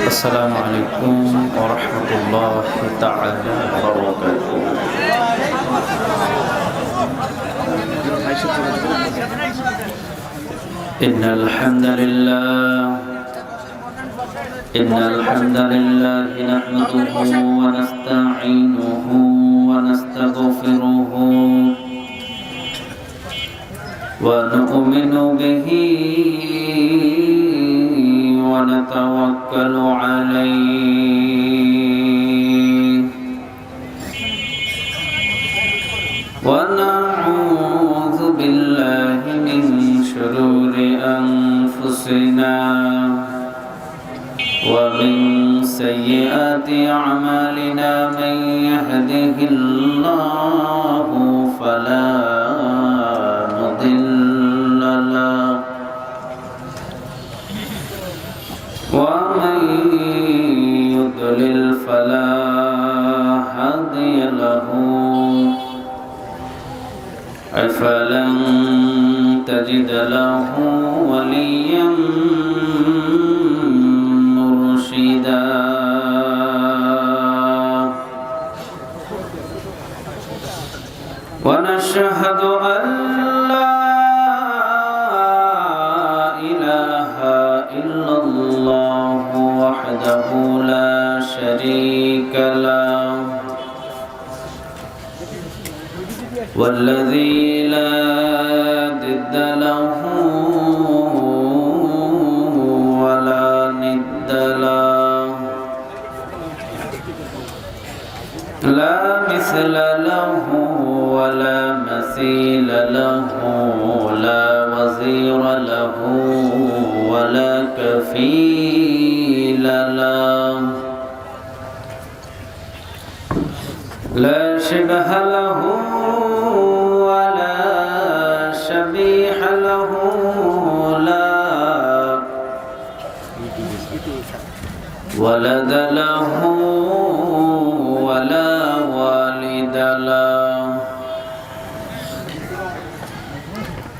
السلام عليكم ورحمة الله تعالى وبركاته. إن الحمد لله نحمده ونستعينه ونستغفره ونؤمن به ونتوكل عليه ونعوذ بالله من شرور أنفسنا ومن سيئات أعمالنا من يهده الله فلا مضل له ومن يضلل فلا هادي له فلن تجد له وليا مرشدا ونشهد أن لا إله إلا الله وحده لا شريك له والذي لا ضد له ولا ند له لا مثل له ولا مثيل له لا وزير له ولا كفيل له لا شبه له ولا شبيح له لا ولد له ولا والد له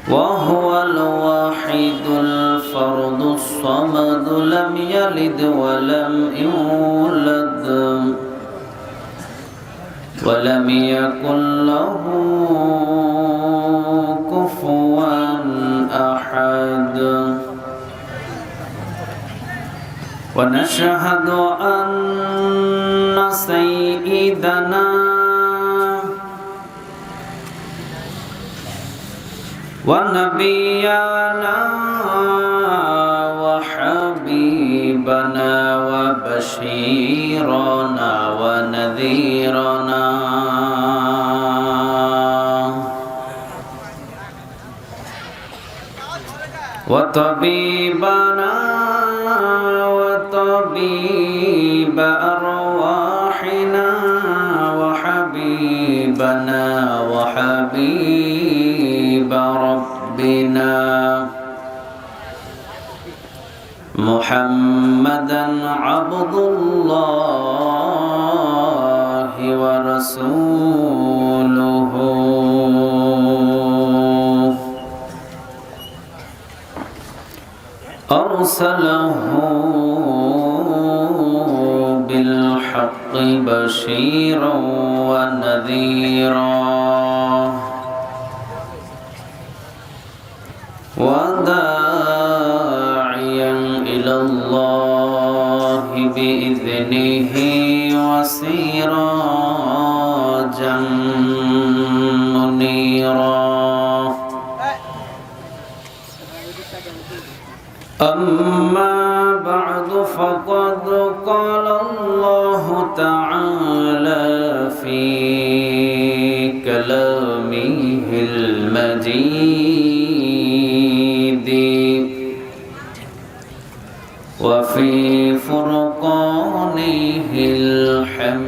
وهو الواحد الفرد الصمد لم يلد ولم يولد ولم يكن له كفوا أحد ونشهد أن سيدنا ونبينا وحبيبنا وبشيرنا ونذيرنا وطبيبنا وطبيب أرواحنا وحبيبنا وحبيب ربنا محمدا عبد الله ورسوله أرسله بالحق بشيرا ونذيرا وداعيا إلى الله بإذنه وسراجا منيرا أما بعد فقد قال الله تعالى في كلامه المجيد وفي فرقانه الحميد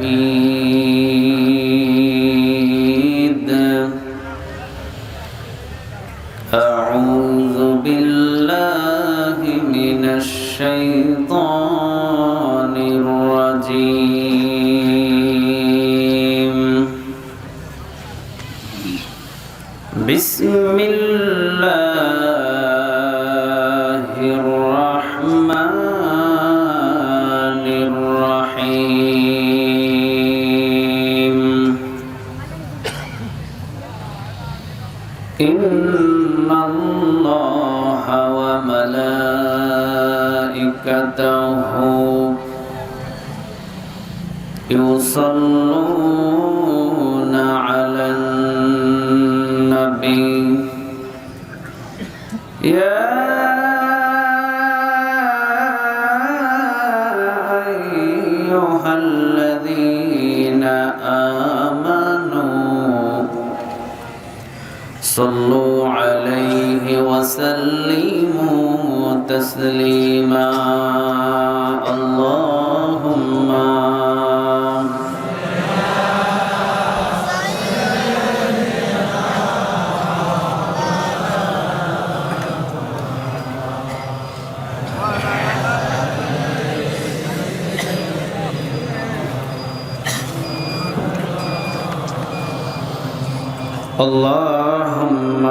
أعوذ بالله من الشيطان الرجيم بسم الله الرحمن وملائكته يصلون على النبي يا أيها الذين آمنوا صلوا عليه وسلموا تسليما اللهم اللهم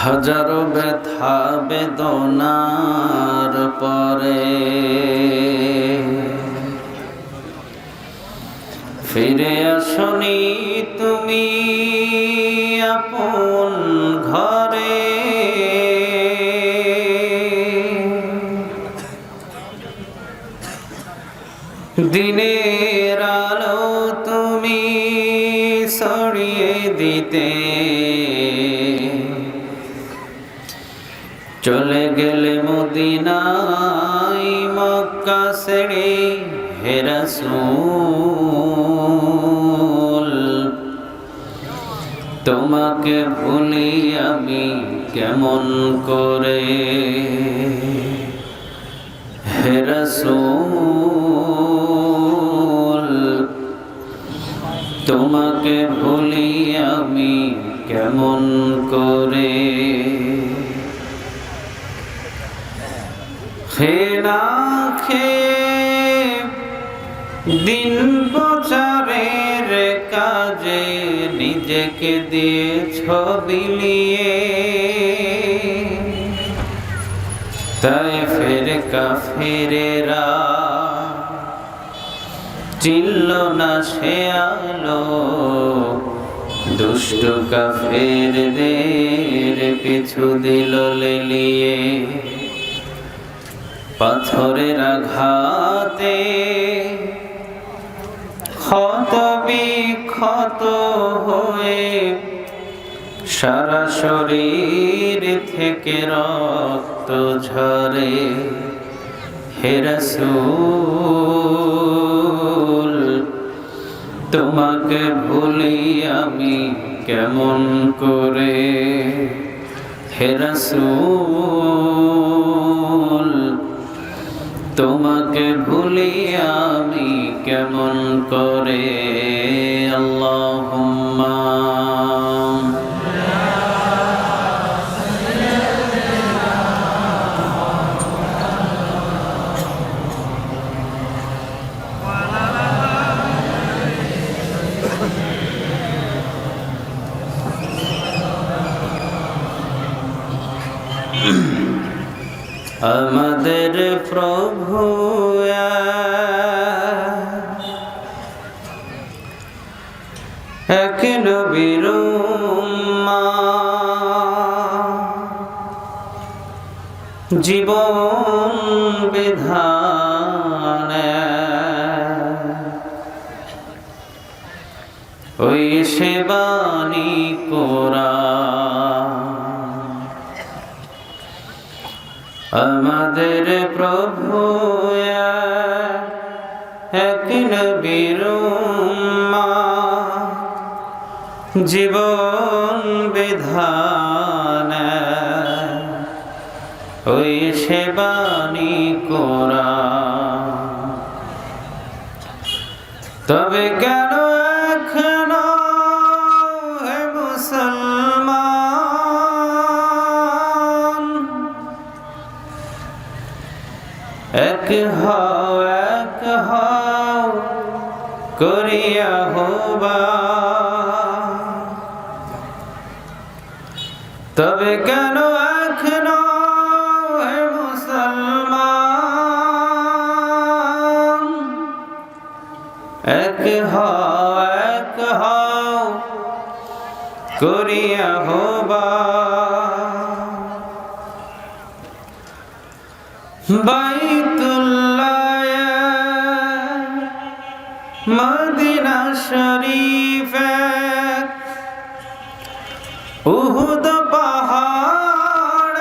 হাজারো ব্যথা বেদনার পরে ফিরে আসনি তুমি আপন ঘরে দিনের আলো তুমি ছড়িয়ে দিতে চলে গেলে মদিনায় মক্কা ছেড়ে হে রাসূল তোমাকে ভুলি আমি কেমন করে হে রাসূল তোমাকে ভুলি আমি কেমন করে খেনা খেয়ে দিন প্রচারের কাজে নিজেকে দিয়েছ বিলিয়ে তাই ফের কাফেরেরা চিনল না সে আলো দুষ্ট কাফেরদের পিছু দিল লেলিয়ে পাথরের আঘাতে ক্ষত বিক্ষত হয়ে সারা শরীর থেকে রক্ত ঝরে হে রাসূল তোমাকে ভুলি আমি কেমন করে হে রাসূল তোমাকে ভুলি আমি কেমন করে আল্লাহুম্মা আমাদের প্রভু এক নবীর উম্মাহ জীবন বিধান ওই সেবানী কোরআন আমাদের প্রভু এক নবীর উম্মাহ জীবন বিধান ওই সেবানী কোরআন তবে কেন এখনো হে মুসলমান এক হও করিয়া হবা তবে কেন এখনো হে মুসলমান এক হও করিয়া হবা বাইতুল্লাহ মদিনা শরীফ উহুদ পাহাড়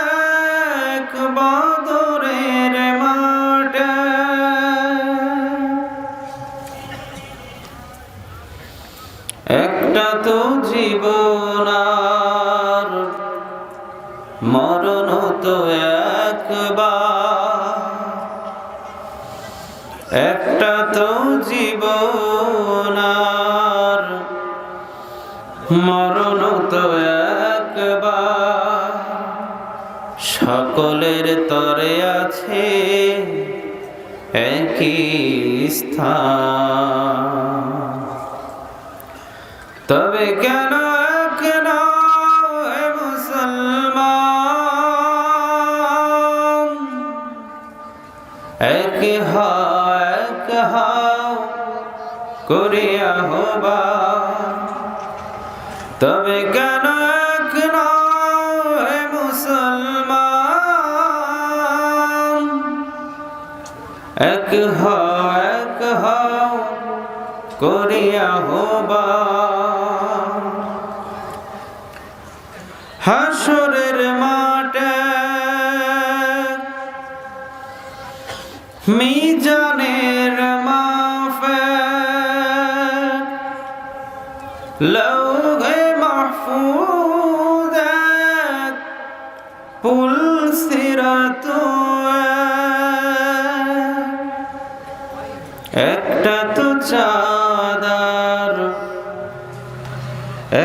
এক বদরের মাঠ একটা তো জীবন আর মরণ তো একবার একটা তো জীবন আর মরণ তো একবার সকলের তরে আছে একই স্থান তবে কেন কেন হে মুসলমান এক হও করিয়া হবা তবে কেন কেন হে মুসলমান এক হও করিয়া হবা হাসরের মাঠে মিজানের মাফে লৌহে মাহফুজ পুল সিরাত একটা তো চাঁদার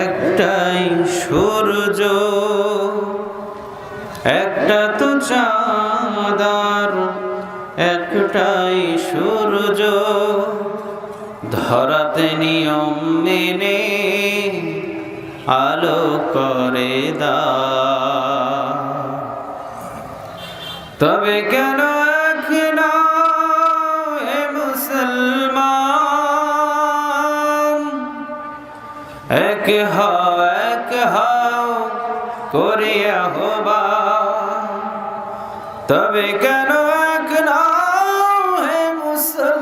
একটাই সূর্য একটা তো চাঁদার একটাই সূর্য ধরাতে নিয়ম মেনে আলো করে দাও তবে কেন এখনো হে মুসলমান এক হও করিয়া হবা তবে কেন এখনো হে মুসলমান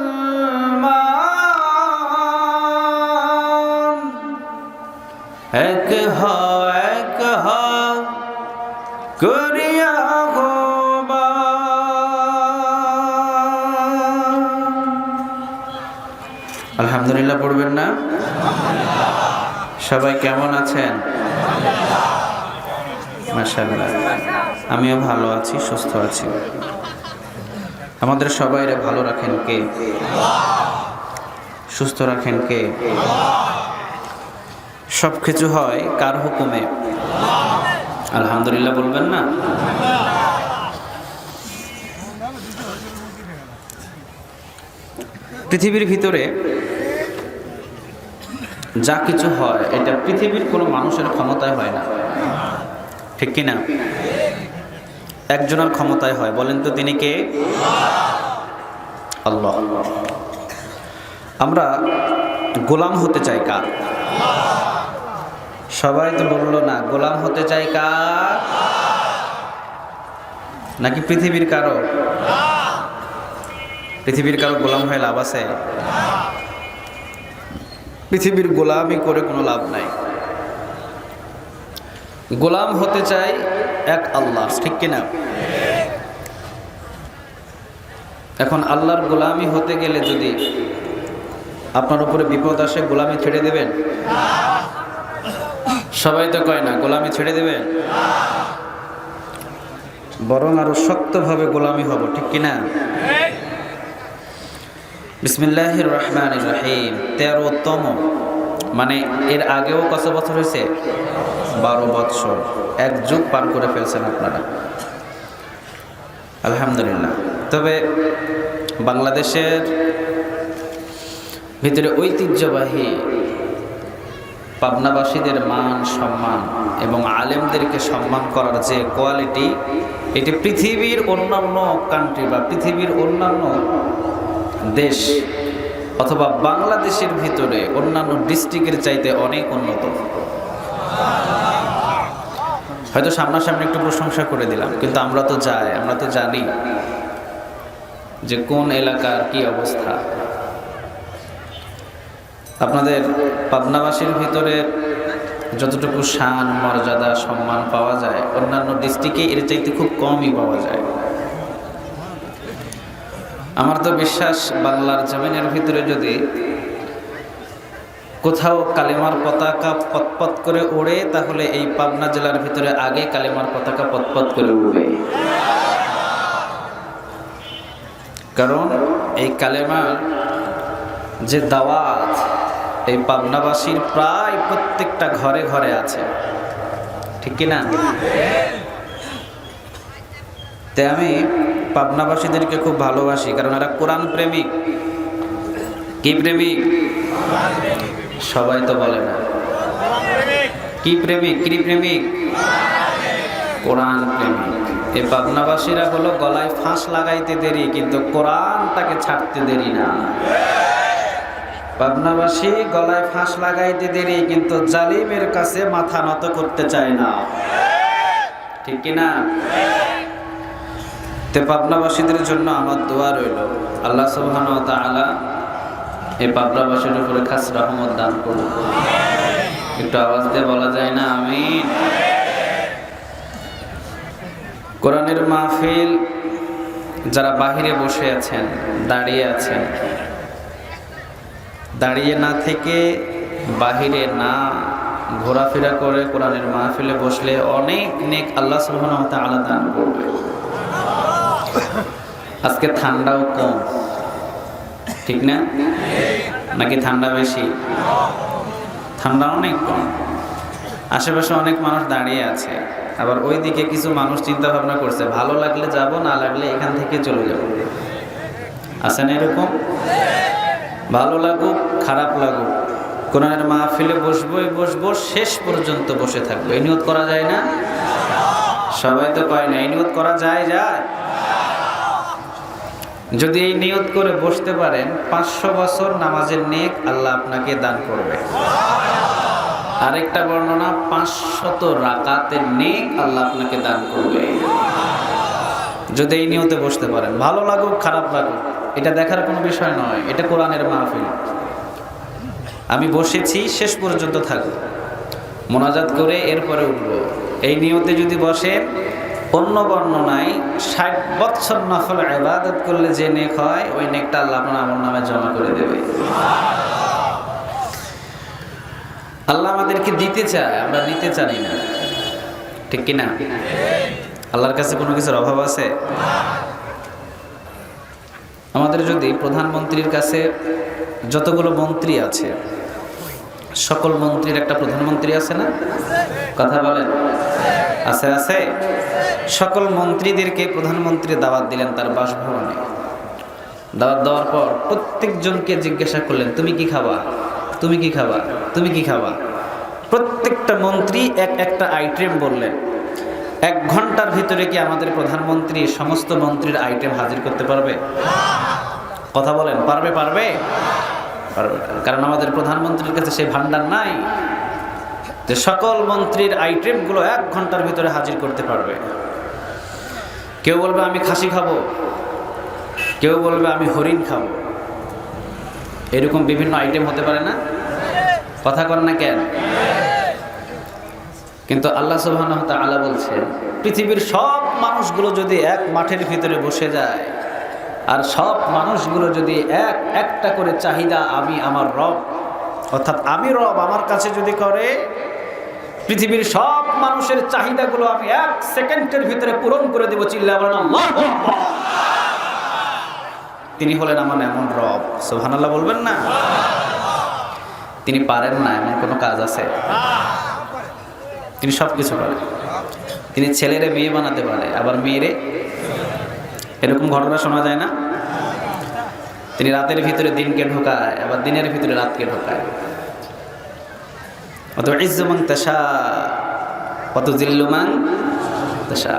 এক হও করিয়া হবা আলহামদুলিল্লাহ পড়বেন না সবাই কেমন আছেন মাশাআল্লাহ আমিও ভালো আছি সুস্থ আছি আমাদের সবাইরে ভালো রাখেন কে সুস্থ রাখেন কে সবকিছু হয় কার হুকুমে আলহামদুলিল্লাহ বলবেন না পৃথিবীর ভিতরে যা কিছু হয় এটা পৃথিবীর কোনো মানুষের ক্ষমতায় হয় না ঠিক কি না একজনের ক্ষমতায় হয় বলেন তো তিনি কে আল্লাহ আমরা গোলাম হতে চাই কার সবাই তো বললো না গোলাম হতে চাই কার নাকি পৃথিবীর কারো পৃথিবীর কারো গোলাম হয়ে লাভ আছে পৃথিবীর গোলামি করে কোনো লাভ নাই গোলাম হতে চাই এক আল্লাহ ঠিক কিনা এখন আল্লাহর গোলামি হতে গেলে যদি আপনার উপরে বিপদ আসে গোলামি ছেড়ে দেবেন সবাই তো কয় না গোলামি ছেড়ে দেবেন বরং আরো শক্তভাবে গোলামি হব ঠিক কিনা বিসমিল্লাহির রহমানির রহিম 13তম মানে এর আগেও কত বছর হয়েছে 12 বছর এক যুগ পার করে ফেলছেন আপনারা আলহামদুলিল্লাহ তবে বাংলাদেশের ভিতরে ঐতিহ্যবাহী পাবনাবাসীদের মান সম্মান এবং আলেমদেরকে সম্মান করার যে কোয়ালিটি, এটি পৃথিবীর অন্যান্য কান্ট্রি বা পৃথিবীর অন্যান্য দেশ অথবা বাংলাদেশের ভিতরে অন্যান্য ডিস্ট্রিক্টের চাইতে অনেক উন্নত। হয়তো সামনাসামনি একটু প্রশংসা করে দিলাম, কিন্তু আমরা তো জানি যে কোন এলাকার কি অবস্থা। আপনাদের পাবনাবাসীর ভিতরে যতটুকু শান মর্যাদা সম্মান পাওয়া যায় অন্যান্য ডিস্ট্রিক্টে এর চাইতে খুব কমই পাওয়া যায়। আমার তো বিশ্বাস বাংলার জমিনের ভিতরে যদি কোথাও কালেমার পতাকা পতপত করে ওড়ে, তাহলে এই পাবনা জেলার ভিতরে আগে কালেমার পতাকা পতপত করে উড়বে। কারণ এই কালেমার যে দাওয়াত এই পাবনাবাসীর প্রায় প্রত্যেকটা ঘরে ঘরে আছে, ঠিক কিনা? তাই আমি পাবনাবাসীদেরকে খুব ভালোবাসি, কারণ এরা কোরআন প্রেমিক। কি প্রেমিক? সবাই তো বলে না। কি প্রেমিক? কি প্রেমিক? কোরআন প্রেমিক। এই পাবনাবাসীরা হলো গলায় ফাঁস লাগাইতে দেরি, কিন্তু কোরআনটাকে ছাড়তে দেরি না। পাবনাবাসী গলায় ফাঁস লাগাইতে দেরি, কিন্তু জালিমের কাছে মাথা নত করতে চায় না, ঠিক কিনা? তে পাবনাবাসীদের জন্য আমার দোয়া রইল, আল্লাহ সুবহানাহু ওয়া তাআলা এই পাবনাবাসীর উপরে খাস রহমত দান করুন। একটু আওয়াজ দিয়ে বলা যায় না আমিন? কোরআনের মাহফিল যারা বাহিরে বসে আছেন, দাঁড়িয়ে আছেন, দাঁড়িয়ে না থেকে বাহিরে না ঘোরাফেরা করে কোরআনের মাহফিলে বসলে অনেক নেক আল্লাহ সুবহানাহু ওয়া তাআলা দান করবে। আজকে ঠান্ডাও কম, ঠিক না? নাকি ঠান্ডা বেশি? ঠান্ডা অনেক কম। আশেপাশে অনেক মানুষ দাঁড়িয়ে আছে, আবার ওই দিকে কিছু মানুষ চিন্তা ভাবনা করছে, ভালো লাগলে যাব, না লাগলে এখান থেকে চলে যাব। আছে না এরকম? ভালো লাগুক খারাপ লাগুক কোরআনের মাহফিলে বসবো, শেষ পর্যন্ত বসে থাকবো। এই নিয়ত করা যায় না? সবাই তো পায় না। এই নিয়ত করা যায়? যদি এই নিয়ত করে বসতে পারেন, 500 বছর নামাজের নেক আল্লাহ আপনাকে দান করবে। আরেকটা বর্ণনা, 500 রাকাতের নেক আল্লাহ আপনাকে দান করবে, যদি এই নিয়তে বসতে পারেন। ভালো লাগুক খারাপ লাগুক এটা দেখার কোনো বিষয় নয়, এটা কোরআনের মাহফিল। আমি বসেছি, শেষ পর্যন্ত থাকবো, মোনাজাত করে এরপরে উঠবো। এই নিয়তে যদি বসেন, অন্য বর্ণনায় 60 বছর নফল ইবাদত করলে যে নেক হয়, ওই নেকটা আল্লাহ আপনার আমল নামে জমা করে দেবে। আল্লাহ আমাদেরকে দিতে চায়, আমরা নিতে চাই না, ঠিক কিনা? আল্লাহর কাছে কোনো কিছুর অভাব আছে? আমাদের যদি প্রধানমন্ত্রীর কাছে যতগুলো মন্ত্রী আছে, সকল মন্ত্রীর একটা প্রধানমন্ত্রী আছে না? কথা বলেন। আছে। সকল মন্ত্রীদেরকে প্রধানমন্ত্রী দাওয়াত দিলেন তার বাসভবনে। দাওয়াত দেওয়ার পর প্রত্যেকজনকে জিজ্ঞাসা করলেন, তুমি কি খাবা? তুমি কি খাবা? তুমি কি খাবা? প্রত্যেকটা মন্ত্রী একটা আইটেম বললেন। 1 ঘন্টার ভিতরে কি আমাদের প্রধানমন্ত্রী সমস্ত মন্ত্রীর আইটেম হাজির করতে পারবে? কথা বলেন, পারবে? পারবে না। কারণ আমাদের প্রধানমন্ত্রীর কাছে সেই ভান্ডার নাই যে সকল মন্ত্রীর আইটেমগুলো 1 ঘন্টার ভিতরে হাজির করতে পারবে। কেউ বলবে আমি খাসি খাবো, কেউ বলবে আমি হরিণ খাবো। এরকম বিভিন্ন আইটেম হতে পারে না? কথা কর না কেন? কিন্তু আল্লাহ সুবহানাহু ওয়া তাআলা বলছেন, পৃথিবীর সব মানুষগুলো যদি এক মাঠের ভিতরে বসে যায়, আর সব মানুষগুলো যদি একটা করে চাহিদা আমি আমার রব, অর্থাৎ আমি রব আমার কাছে যদি করে, পৃথিবীর সব মানুষের চাহিদাগুলো আমি 1 সেকেন্ডের ভিতরে পূরণ করে দেব। চিল্লায়া বলেন আল্লাহু আকবার। তিনি হলেন আমার এমন রব। সুবহানাল্লাহ বলবেন না? তিনি পারেন না এমন কোনো কাজ আছে? তিনি সব কিছু পারেন। তিনি ছেলেরে মেয়ে বানাতে পারে, আবার মেয়েরে, এরকম ঘটনা শোনা যায় না? তিনি রাতের ভিতরে দিনকে ঢোকায়, আবার দিনের ভিতরে রাতকে ঢোকায়। ওয়া তুইজ্জু মান তাশা ওয়া তুযিল্লু মান তাশা।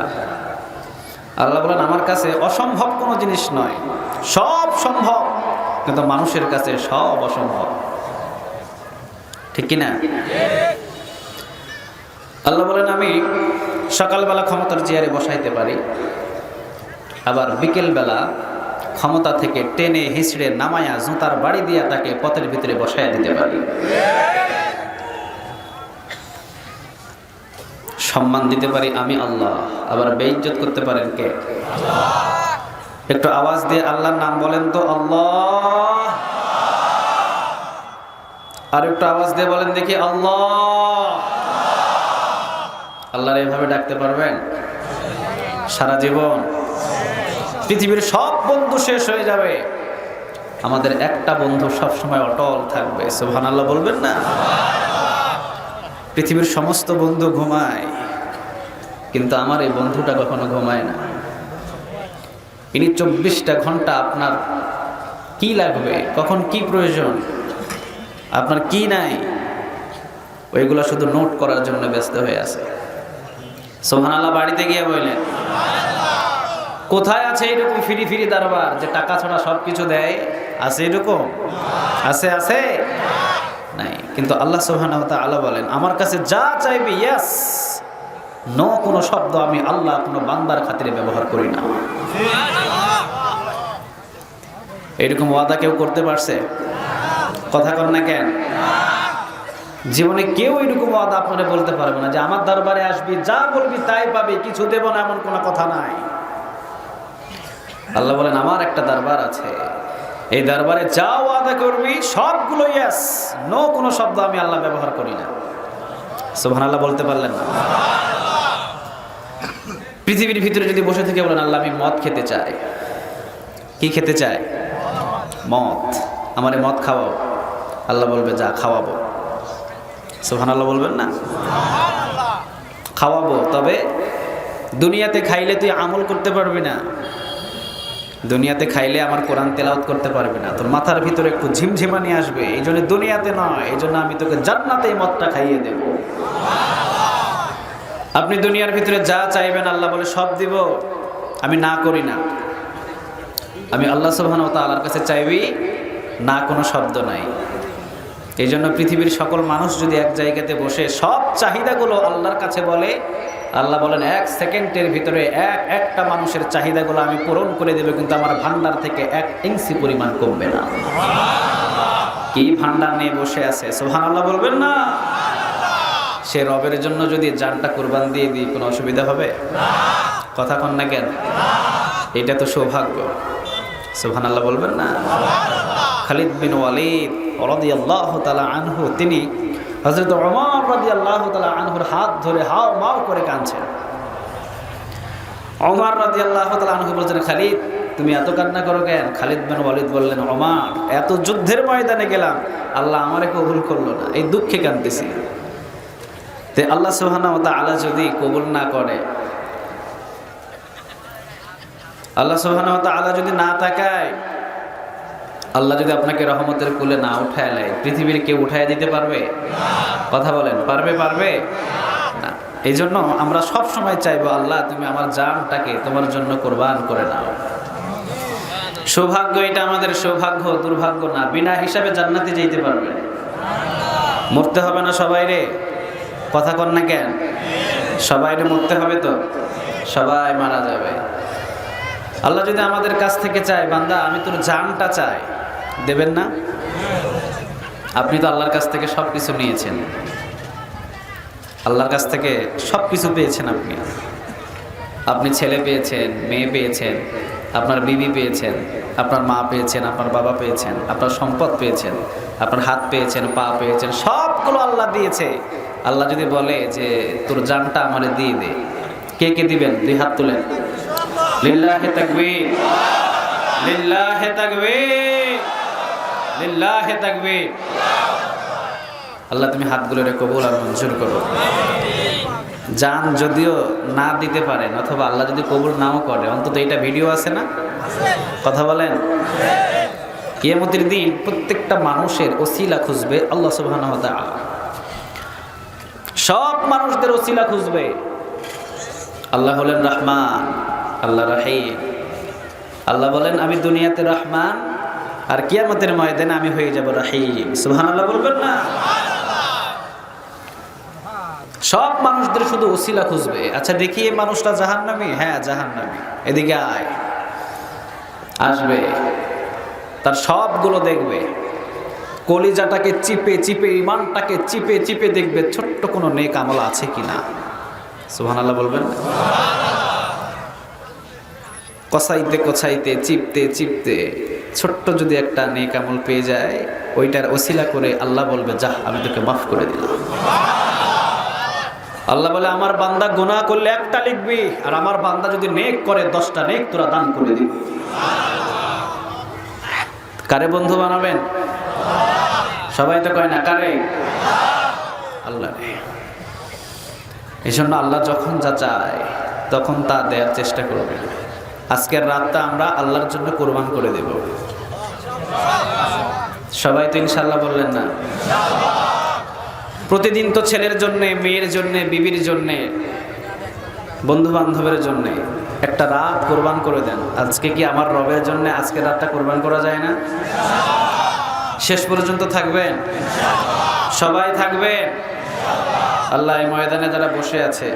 আল্লাহ বলেন আমার কাছে অসম্ভব কোনো জিনিস নয়, সব সম্ভব, কিন্তু মানুষের কাছে সব অসম্ভব। ঠিক কি না? আল্লাহ বলেন আমি সকালবেলা ক্ষমতার চেয়ারে বসাইতে পারি, আবার বিকেলবেলা ক্ষমতা থেকে টেনে হিঁচড়ে নামায়া জুতার বাড়ি দিয়া তাকে পথের ভিতরে বসাইয়া দিতে পারি। সম্মান দিতে পারি আমি আল্লাহ, আবার বেইজ্জত করতে পারেন কে? একটু আওয়াজ দিয়ে আল্লাহর নাম বলেন তো, আল্লাহ। আর একটু আওয়াজ দিয়ে বলেন দেখি, আল্লাহ। আল্লাহর এভাবে ডাকতে পারবেন সারা জীবন? পৃথিবীর সব বন্ধু শেষ হয়ে যাবে, আমাদের একটা বন্ধু সব সময় অটল থাকবে। সুবহানাল্লাহ বলবেন না? পৃথিবীর সমস্ত বন্ধু ঘুমায়, কিন্তু আমার এই বন্ধুটা কখনো ঘুমায় না। ইনি 24টা ঘন্টা আপনার কি লাগবে, কখন কি প্রয়োজন, আপনার কি নাই, ওইগুলো শুধু নোট করার জন্য ব্যস্ত হয়ে আছে। সুবহানাল্লাহ বাড়িতে গিয়ে বললেন, কোথায় আছে এরকম ফিরি ফিরি দরবার যে টাকা ছাড়া সবকিছু দেয়? আছে এরকম? আছে? আছে নাই। কিন্তু আল্লাহ সুবহানাহু ওয়া তাআলা বলেন আমার কাছে যা চাইবে ইয়েস, নো কোনো শব্দ আমি আল্লাহ কোনো বান্দার খাতিরে ব্যবহার করি না। এরকম ওয়াদা কেউ করতে পারছে? কথা কর না কেন? জীবনে কেউ এরকম ওয়াদা আপনারা বলতে পারবে না যে আমার দরবারে আসবি, যা বলবি তাই পাবি, কিছু দেব না, এমন কোনো কথা নাই। আল্লাহ বলেন আমার একটা দরবার আছে, এই দরবারে যা ওয়াদা করবি সবগুলো ইয়েস, নো কোনো শব্দ আমি আল্লাহ ব্যবহার করি না। সুবহানাল্লাহ বলতে পারলেন না? পৃথিবীর ভিতরে যদি বসে থেকে বলেন আল্লাহ আমি মদ খেতে চাই, কি খেতে চাই? মদ। আমারে মদ খাওয়াও, আল্লাহ বলবে যা খাওয়াবো। সুবহানাল্লাহ বলবেন না? খাওয়াবো, তবে দুনিয়াতে খাইলে তুই আমল করতে পারবি না, দুনিয়াতে খাইলে আমার কোরআন তেলাওয়াত করতে পারবি না, তোর মাথার ভিতরে একটু ঝিমঝিমানি আসবে, এই জন্য দুনিয়াতে নয়, এই জন্য আমি তোকে জান্নাতে এই মদটা খাইয়ে দেব। আপনি দুনিয়ার ভিতরে যা চাইবেন আল্লাহ বলে সব দিব, আমি না করি না। আমি আল্লাহ সুবহানাহু ওয়া তাআলার কাছে চাইবি, না কোনো শব্দ নাই। এই জন্য পৃথিবীর সকল মানুষ যদি এক জায়গাতে বসে সব চাহিদাগুলো আল্লাহর কাছে বলে, আল্লাহ বলেন 1 সেকেন্ডের ভিতরে একটা মানুষের চাহিদাগুলো আমি পূরণ করে দেব, কিন্তু আমার ভান্ডার থেকে 1 ইঞ্চি পরিমাণ কমবে না। কি ভান্ডার নিয়ে বসে আছে? সুবহানাল্লাহ বলবেন না? সে রবের জন্য যদি জানটা কুরবান দিয়ে দিই কোনো অসুবিধা হবে? কথা কন না কেন? এটা তো সৌভাগ্য। সুবহানাল্লাহ বলবেন না? খালিদ বিন ওয়ালিদ রাদিয়াল্লাহু তাআলা আনহু, তিনি হযরত ওমর রাদিয়াল্লাহু তাআলা আনহুর হাত ধরে হাও মাও করে কাঁদছেন। ওমর রাদিয়াল্লাহু তাআলা আনহু বলছেন খালিদ তুমি এত কান্না করো কেন? খালিদ বিন ওয়ালিদ বললেন ওমর এত যুদ্ধের ময়দানে গেলাম, আল্লাহ আমারে কবুল করলো না, এই দুঃখে কাঁদতেছি। তে আল্লাহ সুবহানাহু ওয়া তাআলা যদি কবুল না করে, আল্লাহ সুবহানাহু ওয়া তাআলা যদি না তাকায়, আল্লাহ যদি আপনাকে রহমতের কোলে না উঠায় নেয়, পৃথিবীর কেউ উঠায় দিতে পারবে? কথা বলেন, পারবে? পারবে না। এই জন্য আমরা সব সময় চাইবো আল্লাহ তুমি আমার জানটাকে তোমার জন্য কোরবান করে নাও। সৌভাগ্য এটা আমাদের সৌভাগ্য, দুর্ভাগ্য না। বিনা হিসাবে জান্নাতে যেতে পারবে, মরতে হবে না সবাই রে। কথা কন না কেন? সবাই রে মরতে হবে তো, সবাই মারা যাবে। আল্লাহ যদি আমাদের কাছ থেকে চায় বান্দা আমি তোর জানটা চাই, দেবেন না? আপনি তো আল্লাহর কাছ থেকে সব কিছু নিয়েছেন, আল্লাহর কাছ থেকে সব কিছু পেয়েছেন। আপনি ছেলে পেয়েছেন, মেয়ে পেয়েছেন, আপনার বিবি পেয়েছেন, আপনার মা পেয়েছেন, আপনার বাবা পেয়েছেন, আপনার সম্পদ পেয়েছেন, আপনার হাত পেয়েছেন, পা পেয়েছেন, সবগুলো আল্লাহ দিয়েছে। আল্লাহ যদি বলে যে তোর জানটা আমারে দিয়ে দে, কে কে দিবেন? 2 হাত তুলেন। লিল্লাহি তাকবীর, লিল্লাহি তাকবীর, লিল্লাহি তাকবীর। আল্লাহ তুমি হাতগুলোরে কবুল আর মঞ্জুর করো। জান যদিও না দিতে পারেন অথবা আল্লাহ যদি কবুল নাও করে, অন্তত এটা ভিডিও আছে না? কথা বলেন। কিয়ামতের দিন প্রত্যেকটা মানুষের ওসিলা খুঁজবে আল্লাহ সুবহানাহু ওয়া তাআলা। সব মানুষদের ওসিলা খুঁজবে। আল্লাহ হলেন রহমান, আল্লাহ রহিম। আল্লাহ বলেন আমি দুনিয়াতে রহমান, আর কিয়ামতের ময়দানে আমি হয়ে যাব রহিম। সুবহানাল্লাহ বলবেন না? সব মানুষদের শুধু ওসিলা খুঁজবে। আচ্ছা দেখি এই মানুষটা জাহান্নামী? হ্যাঁ জাহান্নামী, এদিকে আয়। আসবে, তার সবগুলো দেখবে, কলিজাটাকে চিপে চিপে, ইমানটাকে চিপে চিপে দেখবে ছোট্ট কোনো নেক আমল আছে কিনা। সুবহানাল্লাহ বলবেন? কসাইতে কসাইতে, চিপতে চিপতে ছোট্ট যদি একটা নেক আমল পেয়ে যায়, ওইটার ওসিলা করে আল্লাহ বলবে যা আমি তোকে মাফ করে দিলাম। আল্লাহ বলে আমার বান্দা গুনাহ করলে একটা লিখবি, আর আমার বান্দা যদি নেক করে 10টা নেক তোরা দান করে দিবি। কারে বন্ধু বানাবেন? সবাই তো কয় না, কারে? আল্লাহ। এই জন্য আল্লাহ যখন যা চায় তখন তা দেওয়ার চেষ্টা করবে। আজকের রাতটা আমরা আল্লাহর জন্য কোরবান করে দেব। সবাই তো ইনশাআল্লাহ বললেন না? প্রতিদিন তো ছেলের জন্য, মেয়ের জন্য, বিবির জন্য, বন্ধু বান্ধবের জন্য একটা রাত কোরবান করে দেন। আজকে কি আমার রবের জন্য আজকের রাতটা কোরবান করা যায় না? শেষ পর্যন্ত থাকবেন? সবাই থাকবেন? আল্লাহ এই ময়দানে যারা বসে আছে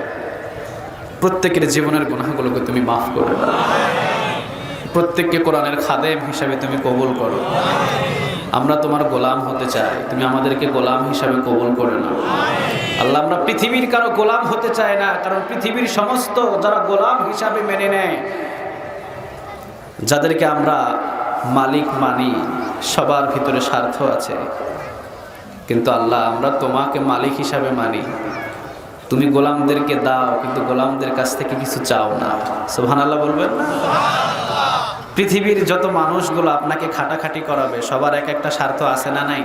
প্রত্যেকের জীবনের গুনাহগুলোকে তুমি মাফ করো, প্রত্যেককে কোরআনের খাদেম হিসাবে তুমি কবুল করো। আমরা তোমার গোলাম হতে চাই, তুমি আমাদেরকে গোলাম হিসাবে কবুল করে নাও। আল্লাহ আমরা পৃথিবীর কারো গোলাম হতে চাই না, কারণ পৃথিবীর সমস্ত যারা গোলাম হিসাবে মেনে নেয়, যাদেরকে আমরা মালিক মানি, সবার ভিতরে স্বার্থ আছে। কিন্তু আল্লাহ আমরা তোমাকে মালিক হিসাবে মানি। তুমি গোলামদেরকে দাও, কিন্তু গোলামদের কাছ থেকে কিছু চাও না। সুবহানাল্লাহ বলবেন? পৃথিবীর যত মানুষগুলো আপনাকে খাটাখাটি করাবে সবার এক একটা স্বার্থ আছে না নাই?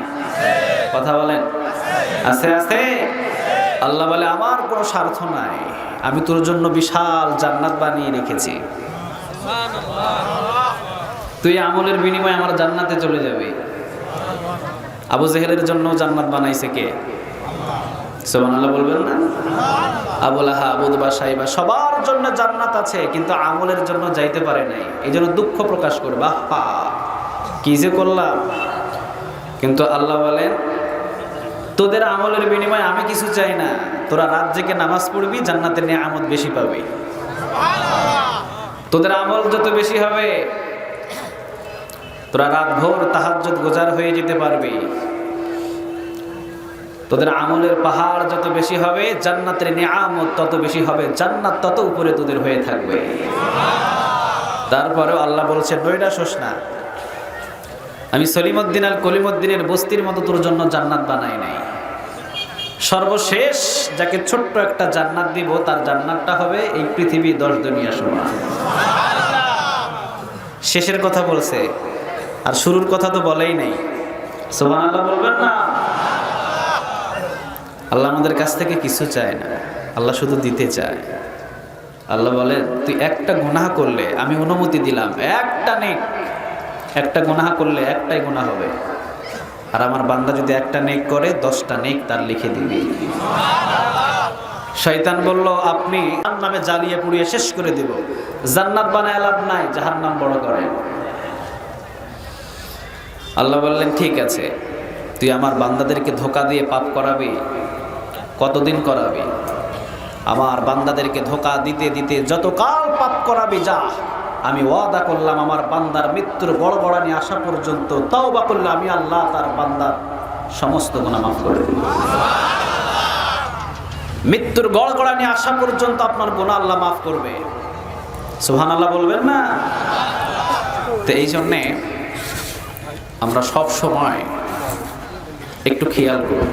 কথা বলেন, আছে? আছে। আল্লাহ বলে আমার কোনো স্বার্থ নাই, আমি তোর জন্য বিশাল জান্নাত বানিয়ে রেখেছি। তুই আমলের বিনিময়ে আমার জান্নাতে চলে যাবি। আবু জেহেলের জন্য জান্নাত বানাইছে কে? সুবহানাল্লাহ বলবেন না? আবু লাহাব, উতবা, সাইবা সবার জন্য জান্নাত আছে, কিন্তু আমলের জন্য যাইতে পারে নাই। এই জন্য দুঃখ প্রকাশ করবে, আহা কি যে করলাম। কিন্তু আল্লাহ বলেন তোদের আমলের বিনিময়ে আমি কিছু চাই না, তোরা রাত জেগে নামাজ পড়বি, জান্নাতের নিয়ামত বেশি পাবি। তোদের আমল যত বেশি হবে তোরা রাত ভোর তাহাজ্জুদ গুজার হয়ে যেতে পারবি। তোদের আমলের পাহাড় যত বেশি হবে জান্নাতের নিয়ামত তত বেশি হবে, জান্নাত তত উপরে তোদের হয়ে থাকবে। তারপরেও আল্লাহ বলছে নইরা শোস না, আমি সলিমউদ্দিন আল কলিমউদ্দিনের বস্তির মতো তোর জন্য জান্নাত বানাই নাই। সর্বশেষ যাকে ছোট্ট একটা জান্নাত দিব তার জান্নাতটা হবে এই পৃথিবী 10 দুনিয়া সমান। শেষের কথা বলছে, আর শুরুর কথা তো বলেই নাই। সুবহানাল্লাহ বলবেন না? আল্লাহ আমাদের কাছ থেকে কিছু চায় না, আল্লাহ শুধু দিতে চায়। আল্লাহ বলেন তুই একটা গুনাহ করলে আমি অনুমতি দিলাম, একটা নেক, একটা গুনাহ করলে একটাই গুনাহ হবে, আর আমার বান্দা যদি একটা নেক করে 10টা নেক তার লিখে দিবি। শয়তান বলল আপনি জাহান্নামে জ্বালিয়ে পুড়িয়ে শেষ করে দিব, জান্নাত বানায় লাভ নাই, জাহান্নাম বড় করে। আল্লাহ বললেন ঠিক আছে, তুই আমার বান্দাদেরকে ধোঁকা দিয়ে পাপ করাবি, কতদিন করাবি? আমার বান্দাদেরকে ধোঁকা দিতে দিতে যতকাল পাপ করাবি যা, আমি ওয়াদা করলাম আমার বান্দার মৃত্যুর গড়গড়ানি আসা পর্যন্ত তওবা করলে আমি আল্লাহ তার বান্দার সমস্ত গুনাহ মাফ করে দেব। মৃত্যুর গড়গড়ানি আসা পর্যন্ত আপনার গুনাহ আল্লাহ মাফ করবে। সুবহানাল্লাহ বলবেন না? তো এই জন্যে আমরা সব সময় একটু খেয়াল করব,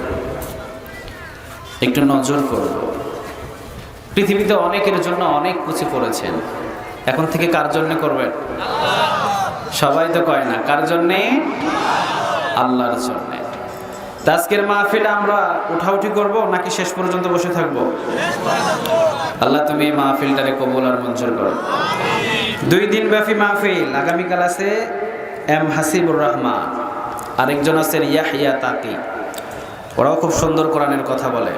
একটু নজর করব। পৃথিবীতে অনেকের জন্য অনেক কিছু করেছেন, এখন থেকে কার জন্য করবেন? সবাই তো কয় না, কার জন্যে? আল্লাহর জন্য। আজকের মাহফিলে আমরা উঠাউঠি করব নাকি শেষ পর্যন্ত বসে থাকবো? আল্লাহ তুমি এই মাহফিলটারে কবুল আর মঞ্জুর করো। 2 দিন ব্যাপী মাহফিল। আগামীকাল আছে এম হাসিবুর রহমান, আরেকজন আছেন ইয়াহিয়া তাকি, ওরাও খুব সুন্দর কোরআনের কথা বলে।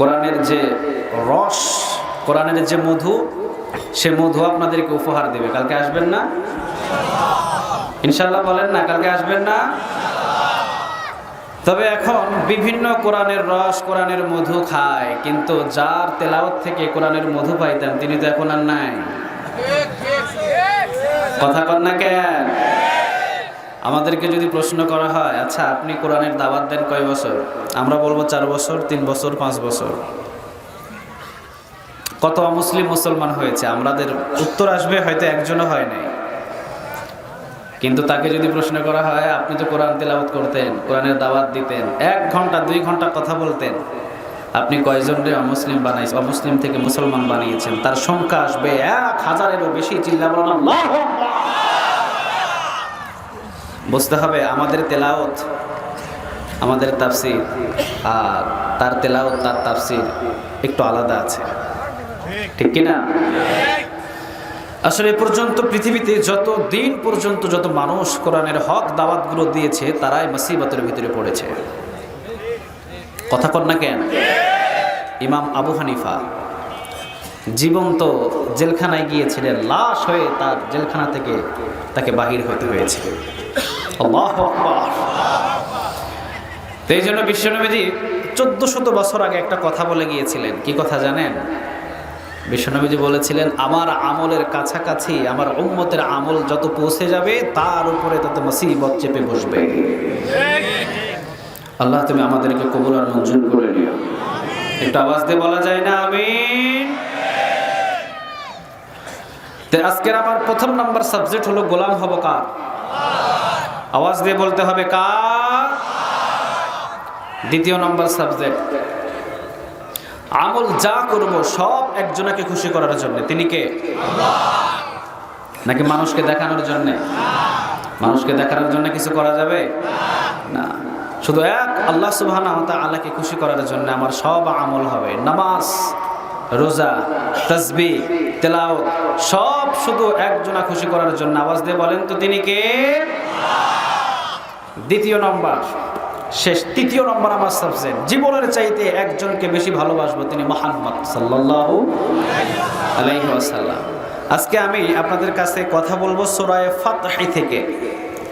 কোরআনের যে রস, কোরআনের যে মধু, সে মধু আপনাদেরকে উপহার দেবে। কালকে আসবেন না ইনশাআল্লাহ? বলেন না, কালকে আসবেন না? তবে এখন বিভিন্ন কোরআনের রস, কোরআনের মধু খায়, কিন্তু যার তেলাওয়াত থেকে কোরআনের মধু পাইতেন তিনি তো এখন আর নাই। কথা কন না কেন? আমাদেরকে যদি প্রশ্ন করা হয়, আচ্ছা আপনি কোরআনের দাওয়াত দেন কয় বছর? আমরা বলবো 4 বছর, 3 বছর, 5 বছর। কত অমুসলিম মুসলমান হয়েছে? আমাদের উত্তর আসবে হয়তো একজনও হয় নাই। কিন্তু তাকে যদি প্রশ্ন করা হয়, আপনি তো কোরআন তেলাওয়াত করতেন, কোরআনের দাওয়াত দিতেন, 1 ঘন্টা 2 ঘন্টা কথা বলতেন, আপনি কয়জনরে অমুসলিম বানাইছেন, অমুসলিম থেকে মুসলমান বানিয়েছেন? তার সংখ্যা আসবে 1000-এরও বেশি। চিল্লা বলেন আল্লাহু আকবার। বুঝতে হবে আমাদের তেলাওয়াত, আমাদের তাফসীর আর তার তেলাওয়াত, তার তাফসীর একটু আলাদা আছে, ঠিক কি না? আসলে এ পর্যন্ত পৃথিবীতে যত দিন পর্যন্ত যত মানুষ কোরআনের হক দাওয়াতগুলো দিয়েছে, তারাই মুসিবতের ভিতরে পড়েছে। কথা কন না কেন? ইমাম আবু হানিফা জীবন্ত জেলখানায় গিয়েছিলেন, লাশ হয়ে তার জেলখানা থেকে তাকে বাহির হতে হয়েছে। আল্লাহু আকবার। তো এই জন্য বিশ্বনবীজি 1400 বছর আগে একটা কথা বলে গিয়েছিলেন। কি কথা জানেন? বিশ্বনবীজি বলেছিলেন, আমার আমলের কাছাকাছি আমার উম্মতের আমল যত পৌঁছে যাবে, তার উপরে তত মুসিবত চেপে বসবে। আল্লাহ তুমি আমাদেরকে কবুল আর মঞ্জুর করে নিও। একটু আওয়াজ দিয়ে বলা যায় না আমিন? তো আজকের আমার প্রথম নাম্বার সাবজেক্ট হলো গোলাম হব কার? আওয়াজ দিয়ে বলতে হবে কার? দ্বিতীয় নাম্বার সাবজেক্ট, আমল যা করব সব একজনকে খুশি করার জন্য। তিনি কে? নাকি মানুষকে দেখানোর জন্য? মানুষকে দেখানোর জন্য কিছু করা যাবে না। শুধু এক আল্লাহ সুবহানাহু ওয়া তাআলাকে খুশি করার জন্য আমার সব আমল হবে। নামাজ, রোজা, তাসবিহ, তেলাওয়াত সব শুধু একজনা খুশি করার জন্য। আওয়াজ দিয়ে বলেন তো তিনি কে? দ্বিতীয় নম্বর, শেষ, তৃতীয় নম্বর আমার সাবজেক্ট, জীবনের চাইতে একজনকে বেশি ভালোবাসবো, তিনি মুহাম্মদ সাল্লাল্লাহু আলাইহি ওয়াসাল্লাম। আজকে আমি আপনাদের কাছে কথা বলবো সূরা ফাতহ থেকে।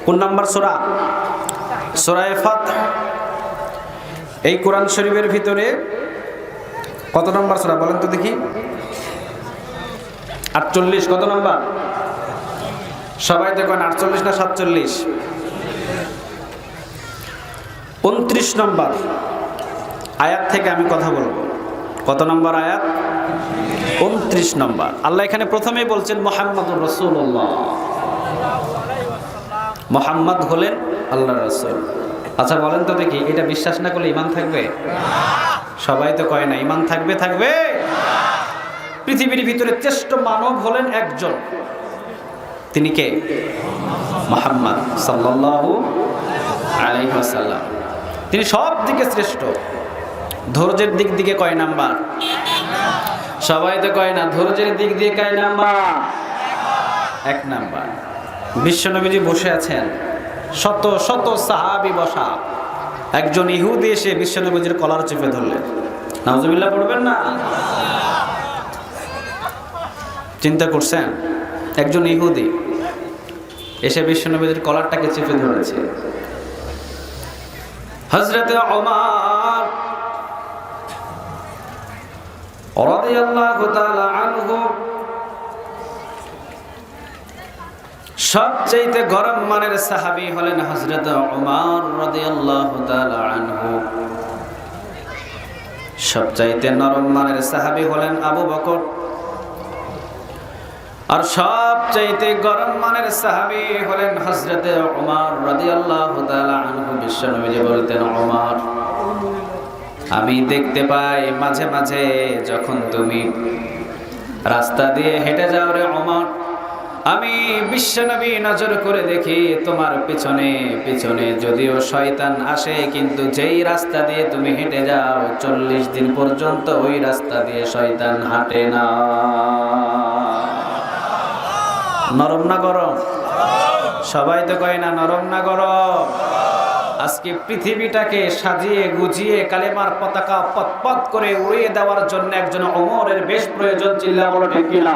কোন নাম্বার সূরা? সূরা ফাতহ। এই কোরআন শরীফের ভিতরে কত নম্বর সূরা বলেন তো দেখি? 48। কত নাম্বার? সবাই দেখেন 48 না 47? 29 নম্বর আয়াত থেকে আমি কথা বলবো। কত নম্বর আয়াত? 29 নম্বর। আল্লাহ এখানে প্রথমেই বলছেন মুহাম্মাদুর রাসূলুল্লাহ। মুহাম্মদ হলেন আল্লাহর রাসূল। আচ্ছা বলেন তো দেখি, এটা বিশ্বাস না করলে ঈমান থাকবে? সবাই তো কয় না ঈমান থাকবে। থাকবে? পৃথিবীর ভিতরে শ্রেষ্ঠ মানব হলেন একজন, তিনি কে? মুহাম্মদ সাল্লাল্লাহু আলাইহি ওয়াসাল্লাম। তিনি সব দিকে শ্রেষ্ঠ। ধৈর্যের দিক থেকে কয় নাম্বার? সবাই তো কয় না। ধৈর্যের দিক দিয়ে কয় নাম্বার? 1 নাম্বার। বিশ্বনবীজি বসে আছেন, শত শত সাহাবী বসা। একজন ইহুদি এসে বিশ্বনবীজির কলার চেপে ধরলেন। নাউজুবিল্লাহ পড়বেন না? চিন্তা করছেন? একজন ইহুদি এসে বিশ্বনবীজির কলারটাকে চেপে ধরেছে। হযরত ওমর রাদিয়াল্লাহু তাআলা আনহু সবচেয়ে গরম মানের সাহাবী হলেন হযরত ওমর রাদিয়াল্লাহু তাআলা আনহু। সবচেয়ে নরম মানের সাহাবী হলেন আবু বকর। আর সবচেয়ে গরম মানের সাহাবী হলেন হযরত ওমর রাদিয়াল্লাহু তাআলা আনহু। বিশ্বনবীজি বলতেন, ওমর, আমি দেখতে পাই মাঝে মাঝে যখন তুমি রাস্তা দিয়ে হেঁটে যাও রে ওমর, আমি বিশ্বনবী নজর করে দেখি তোমার পিছনে পিছনে যদিও শয়তান আসে, কিন্তু যেই রাস্তা দিয়ে তুমি হেঁটে যাও 40 দিন পর্যন্ত ওই রাস্তা দিয়ে শয়তান হাঁটে না। নরম না গরম? সবাই তো কয় না নরম না গরম? আজকে পৃথিবীটাকে সাজিয়ে গুজিয়ে কালেমার পতাকা পতপত করে উড়িয়ে দেওয়ার জন্য একজন ওমরের বেশ প্রয়োজন। চিল্লা বলো ঠিক কিনা?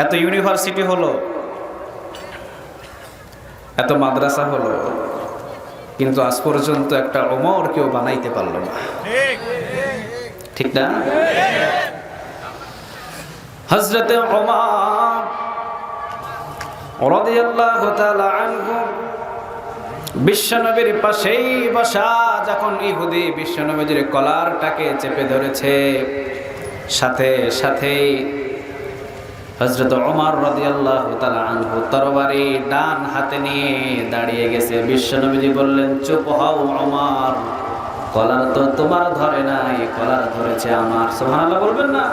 এত ইউনিভার্সিটি হলো, এত মাদ্রাসা হলো, কিন্তু আজ পর্যন্ত একটা ওমর কেউ বানাইতে পারলো না। ঠিক না? হযরতে ওমর রাদিয়াল্লাহু তাআলা আনহু বিশ্বনবীর পাশেই বসা, যখন ইহুদি বিশ্বনবীর কলারটাকে চেপে ধরেছে, সাথে সাথেই হযরত ওমর রাদিয়াল্লাহু তাআলা আনহু তরবারি ডান হাতে নিয়ে দাঁড়িয়ে গেছে। বিশ্বনবীজি বললেন, চুপ হও ওমর, কলার তো তোমার ধরে নাই, কলার ধরেছে আমার। সুবহানাল্লাহ বলবেন না?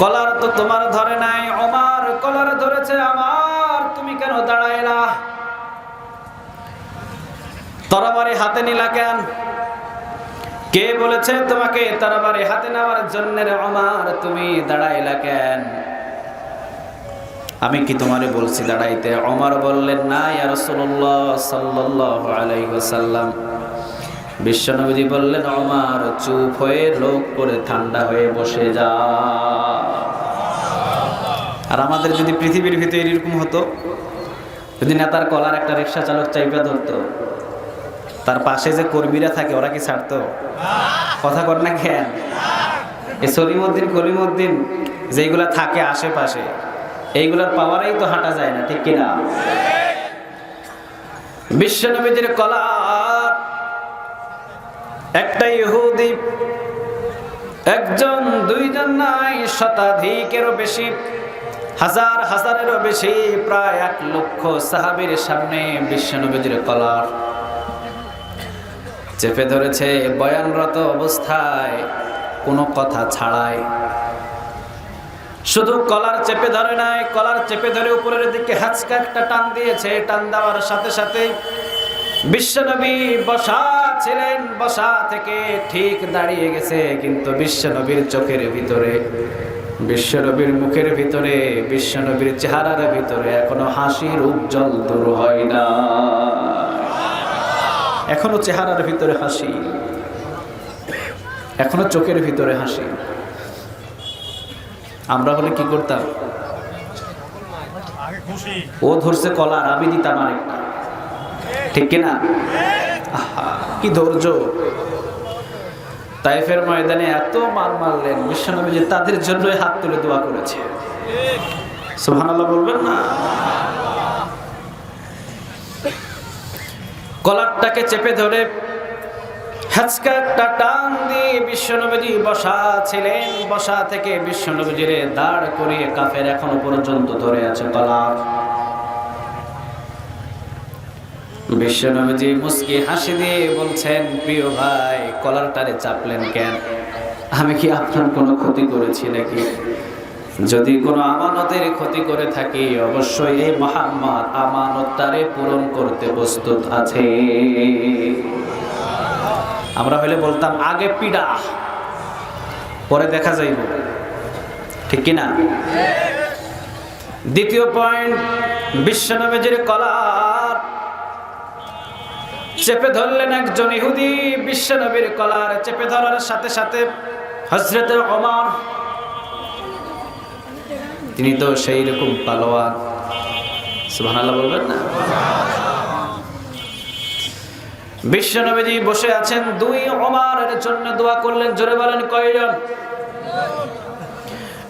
কলার তো তোমার ধরে নাই ওমর, কলার ধরেছে আমার, তুমি কেন দাঁড়াইলা? তরবারি হাতে নিলা কেন? কে বলেছে তোমাকে তরবারি হাতে নেওয়ার জন্য রে ওমর? তুমি দাঁড়াইলা কেন? আমি কি তোমারে বলছি দাঁড়াইতে? ওমর বললেন, না ইয়া রাসূলুল্লাহ সাল্লাল্লাহু আলাইহি ওয়াসাল্লাম। বিশ্বনবীজি বললেন, ওমর চুপ হয়ে লোক করে ঠান্ডা হয়ে বসে যা। আর আমাদের যদি পৃথিবীর ভিতরে এরকম হতো, যদি নেতার কলার একটা রিকশা চালক চাইপা ধরতো, তার পাশে যে কর্মীরা থাকে ওরা কি ছাড়তো? কথা কর না কেন? এই সলিমউদ্দিন কলিমউদ্দিন যেইগুলা থাকে আশেপাশে, এইগুলার পাওয়ারেই তো হাঁটা যায় না। ঠিক কিনা? বিশ্বনবীজির কলার একটা ইহুদি, একজন দুইজন নাই, শতাধিকেরও বেশি, হাজার হাজারেরও বেশি, প্রায় 1 লক্ষ সাহাবীর সামনে বিশ্বনবীজির কলার চেপে ধরেছে বয়ানরত অবস্থায়, কোনো কথা ছাড়াই। শুধু কলার চেপে ধরে নাই, কলার চেপে ধরে উপরের দিকে হ্যাচকা একটা টান দিয়েছে। টান দেওয়ার সাথে সাথে বিশ্বনবী বসা ছিলেন, বসা থেকে ঠিক দাঁড়িয়ে গেছে, কিন্তু বিশ্বনবীর চোখের ভিতরে, বিশ্বনবীর মুখের ভিতরে, বিশ্বনবীর চেহারার ভিতরে এখনো হাসির উজ্জ্বল দূর হয় না। এখনো চেহারার ভিতরে হাসি, এখনো চোখের ভিতরে হাসি। আমরা হলে কি করতাম? ও ধরছে কলার, আমি দিতাম আরেকটা। ঠিক কিনা? কি ধৈর্য! তাইফের ময়দানে এত মার মারলেন বিশ্বনবী যে তাদের জন্যই হাত তুলে দোয়া করেছে। সুবহানাল্লাহ বলবেন না? কলারটাকে চেপে ধরে হ্যাচকা একটা টান দিয়ে বিশ্বনবীজি বসা ছিলেন, বসা থেকে বিশ্বনবীজিরে দাঁড় করিয়ে কাফের এখনো পর্যন্ত ধরে আছে কলার। বিশ্বনবীজি মুস্কি হাসি দিয়ে বলছেন, প্রিয় ভাই, কলারটারে চাপলেন কেন? আমি কি আপনার কোনো ক্ষতি করেছি নাকি? যদি কোনো আমানতের ক্ষতি করে থাকি, অবশ্যই এই মুহাম্মদ আমানতটারে পূরণ করতে প্রস্তুত আছে। আমরা হলে বলতাম আগে পিডা, পরে দেখা যাইব। ঠিক কিনা? দ্বিতীয় পয়েন্ট, বিশ্বনবীজির কলার চেপে ধরলেন একজন ইহুদি। বিশ্বনবীর কলার চেপে ধরার সাথে সাথে হযরত ওমর, তিনি তো সেই রকম পালোয়ান। সুবহানাল্লাহ বলবেন না? বিশ্বনবীজি বসে আছেন, 2 ওমরের জন্য দোয়া করলেন। জোরে বলেন কয়জন?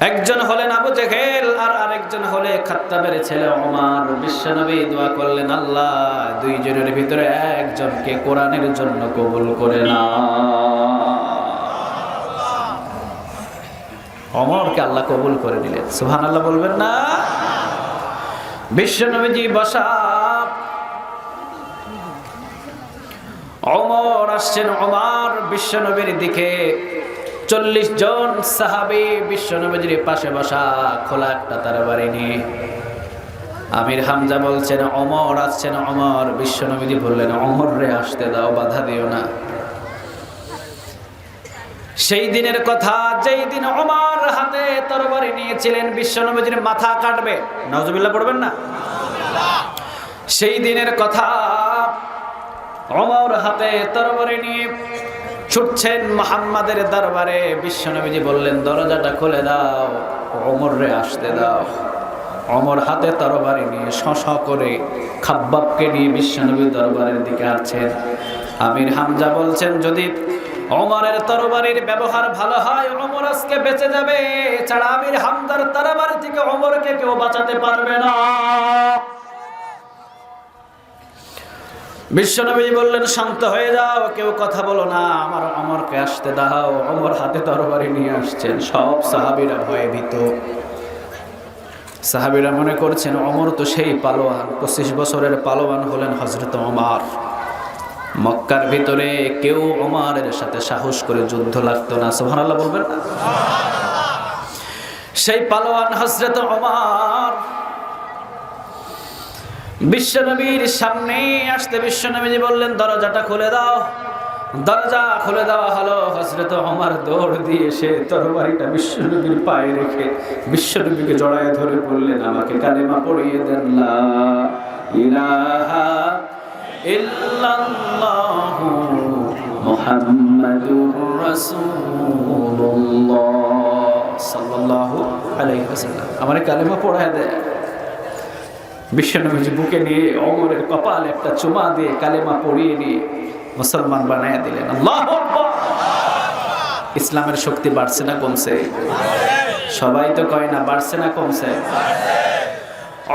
একজন হলেন আবু জেহেল আর আরেকজন হলে খাত্তাবের ছেলে ওমর। বিশ্বনবী দোয়া করলেন, আল্লাহ 2 জনের ভিতরে একজনকে কোরআনের জন্য কবুল করে না। ওমরকে আল্লাহ কবুল করে দিলেন। সুবহানাল্লাহ বলবেন না? বিশ্বনবীজি বসা, ওমর আসছেন। ওমর বিশ্বনবীর দিকে, 40 জন সাহাবী বিশ্বনবীর পাশে বসা, খোলা একটা তরবারি নিয়ে। আমির হামজা বলছেন, ওমর আসছেন। ওমর, বিশ্বনবীজি বললেন, ওমর রে আসতে দাও, বাধা দিও না। সেই দিনের কথা, যেই দিন ওমর হাতে তরবারি নিয়েছিলেন, বিশ্বনবীর মাথা কাটবে। নাউজুবিল্লাহ পড়বেন না? সেই দিনের কথা, ওমর হাতে তরবারি নিয়ে ছুটছেন মুহাম্মাদের দরবারে। বিশ্বনবীজি বললেন, দরজাটা খুলে দাও, ওমররে আসতে দাও। ওমর হাতে তরবারি নিয়ে শশ করে খাব্বাবকে নিয়ে বিশ্বনবীর দরবারের দিকে আসছেন। আমির হামজা বলছেন, যদি ওমরের তরবারির ব্যবহার ভালো হয় ওমর আজকে বেঁচে যাবে, ছাড়া আমির হামজার তরবারি থেকে ওমরকে কেউ বাঁচাতে পারবে না। বিশ্বনবী বললেন, শান্ত হয়ে যাও, কেউ কথা বলো না, আমার ওমরকে আসতে দাও। ওমর হাতে তরবারি নিয়ে আসছেন। সব সাহাবীরা ভয়ে ভীত। সাহাবীরা মনে করছেন ওমর তো সেই পালোয়ান, 25 বছরের পালোয়ান হলেন হযরত ওমর। মক্কার ভিতরে কেউ ওমরের সাথে সাহস করে যুদ্ধ লাগতো না। সুবহানাল্লাহ বলবেন না? সেই পালোয়ান হযরত ওমর বিশ্বনবীর সামনে আসতে বিশ্বনবীজি বললেন, দরজাটা খুলে দাও। দরজা খুলে দেওয়া হলো। হযরত ওমর দৌড় দিয়ে সে তরবারিটা বিশ্বনবীর পায়ে রেখে বিশ্বনবীকে জড়ায় ধরে বললেন, আমাকে কালেমা পড়িয়ে দেন, লা ইলাহা ইল্লাল্লাহু মুহাম্মাদুর রাসূলুল্লাহ সাল্লাল্লাহু আলাইহি ওয়াসাল্লাম, আমারে কালেমা পড়ায় দেন। বিশ্বনবীজি বুকে নিয়ে ওমরের কপালে একটা চুমা দিয়ে কালেমা পড়িয়ে দিয়ে মুসলমান বানায় দিলেন। আল্লাহু আকবার। ইসলামের শক্তি বাড়ছে না কমছে? সবাই তো কয় না, বাড়ছে না কমছে?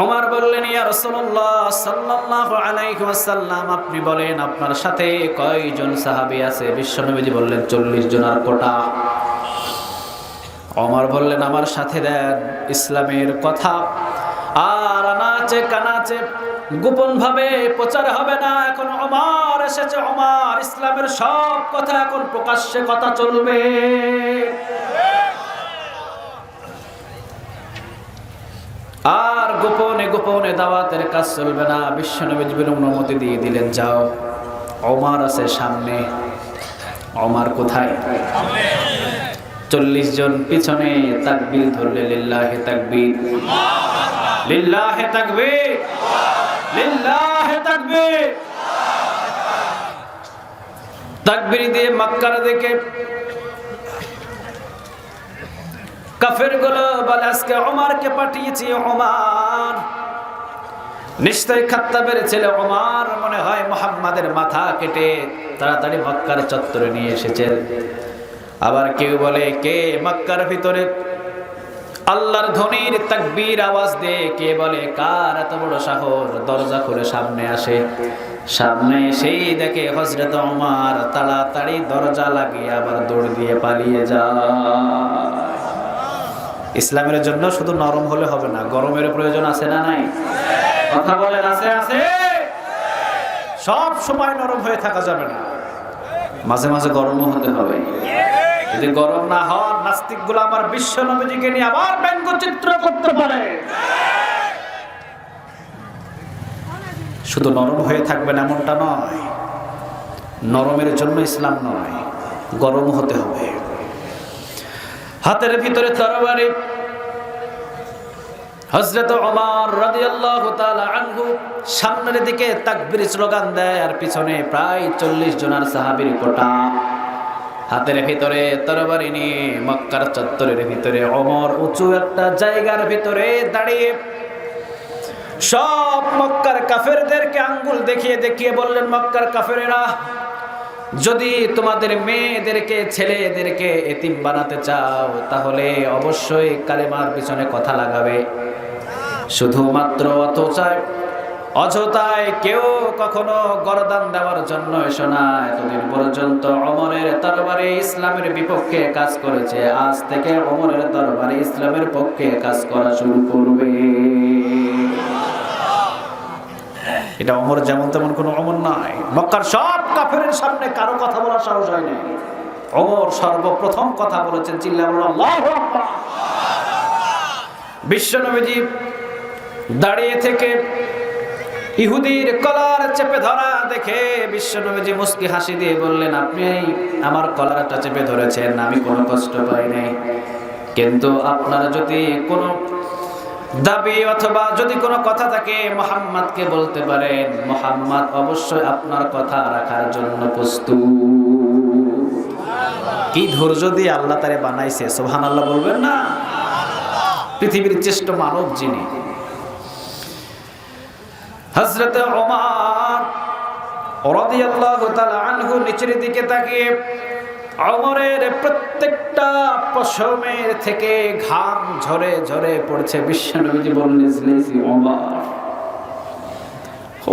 ওমর বললেন, ইয়া রাসূলুল্লাহ সাল্লাল্লাহু আলাইহি ওয়াসাল্লাম, আপনি বলেন আপনার সাথে কয়জন সাহাবী আছে? বিশ্বনবীজি বললেন, 40 জন। আর কোটা? ওমর বললেন, আমার সাথে দেন। ইসলামের কথা আর আনাচে কানাচে গোপন ভাবে প্রচার হবে না। এখন ওমর এসেছে, ওমর ইসলামের সব কথা এখন প্রকাশ্যে কথা চলবে। আর গোপনে গোপনে দাওয়াতের কাজ চলবে না। বিশ্বনবী অনুমতি দিয়ে দিলেন, যাও। ওমর আছে সামনে। ওমর কোথায়? 40 জন পিছনে তাকবীর ধরলে, লিল্লাহি তাকবীর, লিল্লাহি তাকবীর, লিল্লাহি তাকবীর। তাকবীর দিয়ে মক্কার দিকে কাফেরগুলো বলে, আজকে ওমরকে পাঠিয়েছি। ওমর নিশ্চয়ই খাত্তাবের ছেলে ওমর, মনে হয় মুহাম্মাদের মাথা কেটে তাড়াতাড়ি মক্কার চত্বরে নিয়ে এসেছেন। আবার কেউ বলে, কে মক্কার ভিতরে আল্লাহর ধ্বনির তাকবীর আওয়াজ দে, কে বলে কার এত বড় সাহস দরজা খুলে সামনে আসে। সামনে সেই দেখে হযরত ওমর তাড়াতাড়ি দরজা লাগিয়ে আবার দৌড় দিয়ে পালিয়ে যায়। ইসলামের জন্য শুধু নরম হলে হবে না, গরমের প্রয়োজন আছে না নাই? কথা বলেন, আছে আছে। সব সময় নরম হয়ে থাকা যাবে না, মাঝে মাঝে গরমও হতে হবে। যদি গরম না হন, নাস্তিকগুলো আমার বিশ্ব নবীজিকে নিয়ে আবার ব্যঙ্গচিত্র করতে পারে। শুধু নরম হয়ে থাকবেন এমনটা নয়, নরমের জন্য ইসলাম নয়, গরম হতে হবে। হাতের ভিতরে তরবারি। হযরত ওমর রাদিয়াল্লাহু তাআলা আনহু সামনের দিকে তাকবীর স্লোগান দেয়, আর পিছনে প্রায় 40 জনের সাহাবীর কোটা। হাতের ভিতরে তরবারি নিয়ে মক্কার চত্বরের ভিতরে ওমর উঁচু একটা জায়গার ভিতরে দাঁড়িয়ে সব মক্কার কাফেরদেরকে আঙ্গুল দেখিয়ে দেখিয়ে বললেন, মক্কার কাফেরেরা, যদি তোমাদের মেয়েদেরকে ছেলেদেরকে এতিম বানাতে চাও তাহলে অবশ্যই কালেমার পিছনে কথা লাগাবে। শুধুমাত্র অযথায় কেউ কখনো গরদান দেওয়ার জন্য এসো না। এতদিন পর্যন্ত ওমরের তরবারি ইসলামের বিপক্ষে কাজ করেছে, আজ থেকে ওমরের তরবারি ইসলামের পক্ষে কাজ করা শুরু করবে। এটা ওমর যেমন তেমন কোনো ওমর নয়। মক্কার সব কাফেরের সামনে কারো কথা বলার সাহস হয় না। ওমর সর্বপ্রথম কথা বলেছেন, চিল্লায়ে বলুন আল্লাহু আকবার। বিশ্বনবীজি দাঁড়িয়ে থেকে ইহুদির কলার চেপে ধরা দেখে বিশ্বনবীজি মুস্কি হাসি দিয়ে বললেন, আপনি আমার কলারটা চেপে ধরেছেন, আমি কোনো কষ্ট পাই নাই, কিন্তু আপনারা যদি কোনো দাবি অথবা যদি কোনো কথা থাকে মুহাম্মদকে বলতে পারেন, মুহাম্মদ অবশ্যই আপনার কথা রাখার জন্য প্রস্তুত। কি ধৈর্য দিয়ে আল্লাহ তারে বানাইছে, সুবহানাল্লাহ বলবেন না? পৃথিবীর শ্রেষ্ঠ মানব যিনি, হযরত ওমর রাদিয়াল্লাহু তাআলা আনহু নিচের দিকে তাকিয়ে ওমরের প্রত্যেকটা পশমের থেকে ঘাম ঝরে ঝরে পড়ছে। বিশ্বনবীজি বললেন, ইজলিসি ওমর,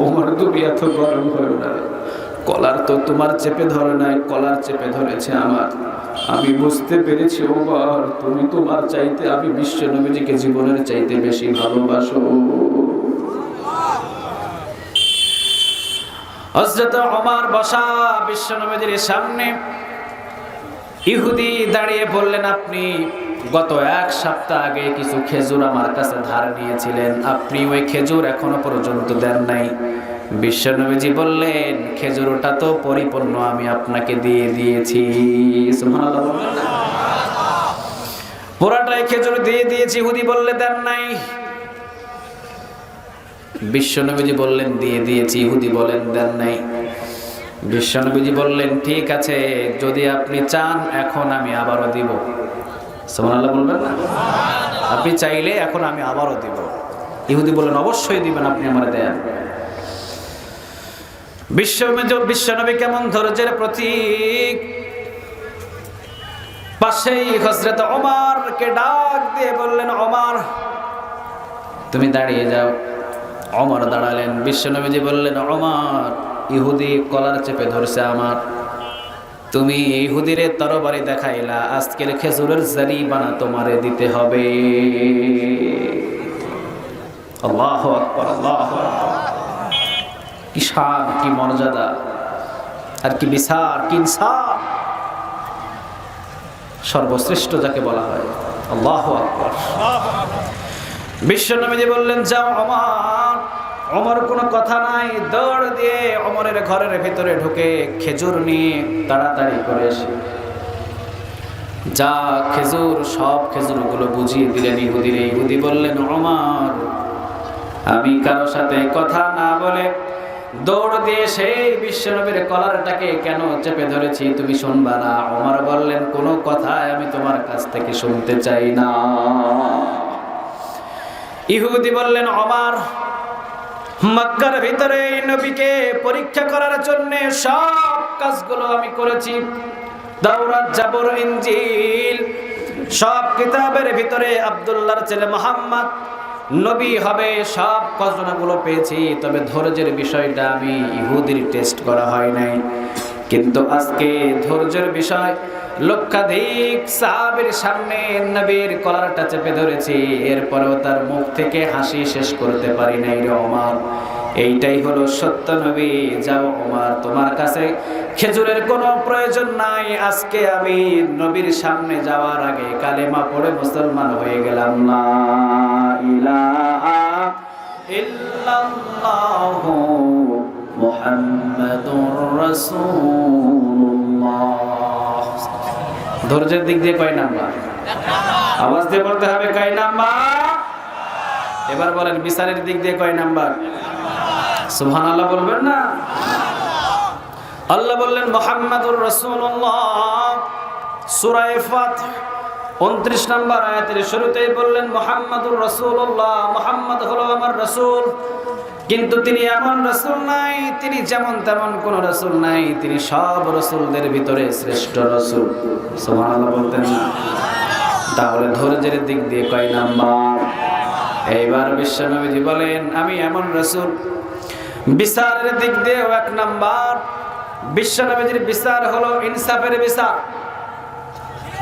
ওমর তুমি এত গরম হয়ে না, কলার তো তোমার চেপে ধরে নাই, কলার চেপে ধরেছে আমার। আমি বুঝতে পেরেছি ওমর, তুমি তোমার চাইতে আমি বিশ্বনবীজিকে জীবনের চাইতে বেশি ভালোবাসো। হযরত ওমর বসা বিশ্বনবীজির সামনে। ইহুদি দাঁড়িয়ে বললেন, আপনি গত এক সপ্তাহ আগে কিছু খেজুর আমার কাছে ধার নিয়েছিলেন, আপনি ওই খেজুর এখনো পর্যন্ত দেন নাই। বিশ্বনবীজি বললেন, খেজুরটা তো পরিপূর্ণ আমি আপনাকে দিয়ে দিয়েছি। সুবহানাল্লাহ বলবেন না? পুরাটাই খেজুর দিয়ে দিয়েছি। ইহুদি বললে দেন নাই। বিশ্বনবীজি বললেন দিয়ে দিয়েছি। ইহুদি বলেন দেন নাই। বিশ্বনবীজি বললেন, ঠিক আছে, যদি আপনি চান এখন আমি আবারও দিব। সুবহানাল্লাহ বলবেন না? আপনি চাইলে এখন আমি আবারও দিব। ইহুদি বললেন, অবশ্যই দিবেন, আপনি আমারে দেন। বিশ্বনবী কেমন ধৈর্যের প্রতীক। পাশেই হযরত ওমরকে ডাক দিয়ে বললেন, ওমর তুমি দাঁড়িয়ে যাও। ওমর দাঁড়ালেন। বিশ্বনবীজি বললেন, ওমর ইহুদি কলার চেপে ধরছে আমার, তুমি ইহুদিরে তরবারি দেখাইলা, আজকের খেজুরের জরিমানা তোমারে দিতে হবে। আল্লাহু আকবার, আল্লাহু আকবার। কি শান, কি মর্যাদা, আর কি বিচার, কি ইনসাফ। সর্বশ্রেষ্ঠ যাকে বলা হয়। আল্লাহু আকবার। বিশ্বনবীজি বললেন, যাও ওমর। ওমর কোনো কথা নাই, দৌড় দিয়ে ওমরের ঘরের ভিতরে ঢুকে খেজুর নিয়ে তাড়াতাড়ি করে এসে যা খেজুর, সব খেজুরগুলো বুঝিয়ে দিলেন ইহুদিরে। ইহুদি বললেন, ওমর আমি কারো সাথে কথা না বলে দৌড় দিয়ে সেই বিশ্বনবীর কলারটাকে কেন চেপে ধরেছি তুমি শুনবা না? ওমর বললেন, কোনো কথাই আমি তোমার কাছ থেকে শুনতে চাই না। ইহুদি বললেন, ওমর মক্কার ভিতরে এই নবীকে পরীক্ষা করার জন্য সব কাজগুলো আমি করেছি। তাওরাত, জাবর, ইনজিল সব কিতাবের ভিতরে আব্দুল্লাহর ছেলে মুহাম্মদ নবী হবে, সব ঘটনাগুলো পেয়েছি। তবে ধৈর্যের বিষয়টা আমি ইহুদির টেস্ট করা হয় নাই। কিন্তু আজকে ধৈর্যের বিষয় লক্ষাধিক সাহাবীর সামনে নবীর কলারটা চেপে ধরেছি, এরপরেও তার মুখ থেকে হাসি শেষ করতে পারি নাই রে ওমর। এইটাই হলো সত্য নবী। যাও ওমর, তোমার কাছে খেজুরের কোনো প্রয়োজন নাই। আজকে আমি নবীর সামনে যাওয়ার আগে কালেমা পড়ে মুসলমান হয়ে গেলাম। লা ইলাহা ইল্লাল্লাহু মুহাম্মাদুর রাসূলুল্লাহ। ধৈর্যের দিক দিয়ে কয় নাম্বার? আওয়াজ দিয়ে বলতে হবে, কয় নাম্বার? এবার বলেন, বিচারের দিক দিয়ে কয় নাম্বার? সুবহানাল্লাহ বলবেন না? আল্লাহ বললেন মুহাম্মাদুর রাসূলুল্লাহ। সূরা ফাতহ 29 নম্বর আয়াতের শুরুতেই বললেন মুহাম্মাদুর রাসূলুল্লাহ, মুহাম্মদ হলো আমার রাসূল। কিন্তু তিনি এমন রাসূল নাই, তিনি যেমন তেমন কোন রাসূল নাই, তিনি সব রাসূলদের ভিতরে শ্রেষ্ঠ রাসূল। সুবহানাল্লাহ বলতেন না? তাহলে ধৈর্যের দিক দিয়ে কয় নাম্বার? এইবার বিশ্বনবীজি বলেন, আমি এমন রাসূল। বিচারের দিক দিয়েও 1 নাম্বার। বিশ্বনবীজির বিচার হলো ইনসাফের বিচার।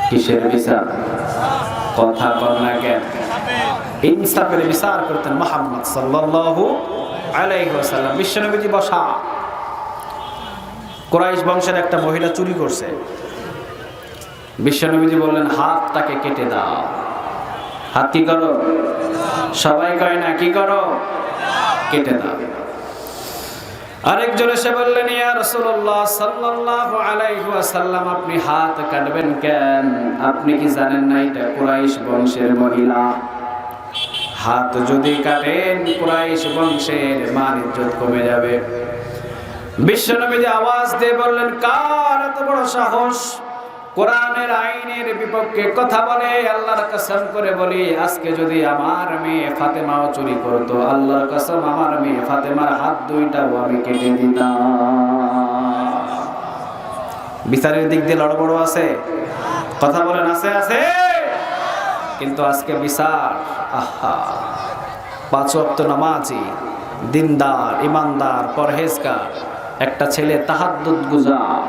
কিসের বিচার? কথা বল না কেন? ইনসাফের বিচার করতেন মুহাম্মদ সাল্লাল্লাহু আলাইহি ওয়াসাল্লাম। বিশ্বনবীজি বসা, কুরাইশ বংশের একটা মহিলা চুরি করছে। বিশ্বনবীজি বললেন, হাতটাকে কেটে দাও। হাত কি করো? সবাই কয় না, কি করো? কেটে দাও। আরেকজন এসে বললেন, ইয়া রাসূলুল্লাহ সাল্লাল্লাহু আলাইহি ওয়াসাল্লাম, আপনি হাত কাটবেন কেন? আপনি কি জানেন না এটা কুরাইশ বংশের মহিলা? হাত যদি কাটেন কুরাইশ বংশের মান ইজ্জত কমে যাবে। বিশ্বনবী যে আওয়াজ দিয়ে বললেন, কার এত বড় সাহস কোরআনের আইনের বিপক্ষে কথা বলে? আল্লাহর কসম করে বলি, আজকে যদি আমার মেয়ে ফাতেমাও চুরি করতো, আল্লাহর কসম আমার মেয়ে ফাতেমার হাত দুইটাও আমি কেটে দিতাম। বিচারের দিক দিয়ে লড়বড় আছে, কথা বলেন আছে আছে। কিন্তু আজকে বিচার, আহা, 5 ওয়াক্ত নামাজি, দিনদার, ইমানদার, পরহেজগার একটা ছেলে তাহাজ্জুদ গুজার,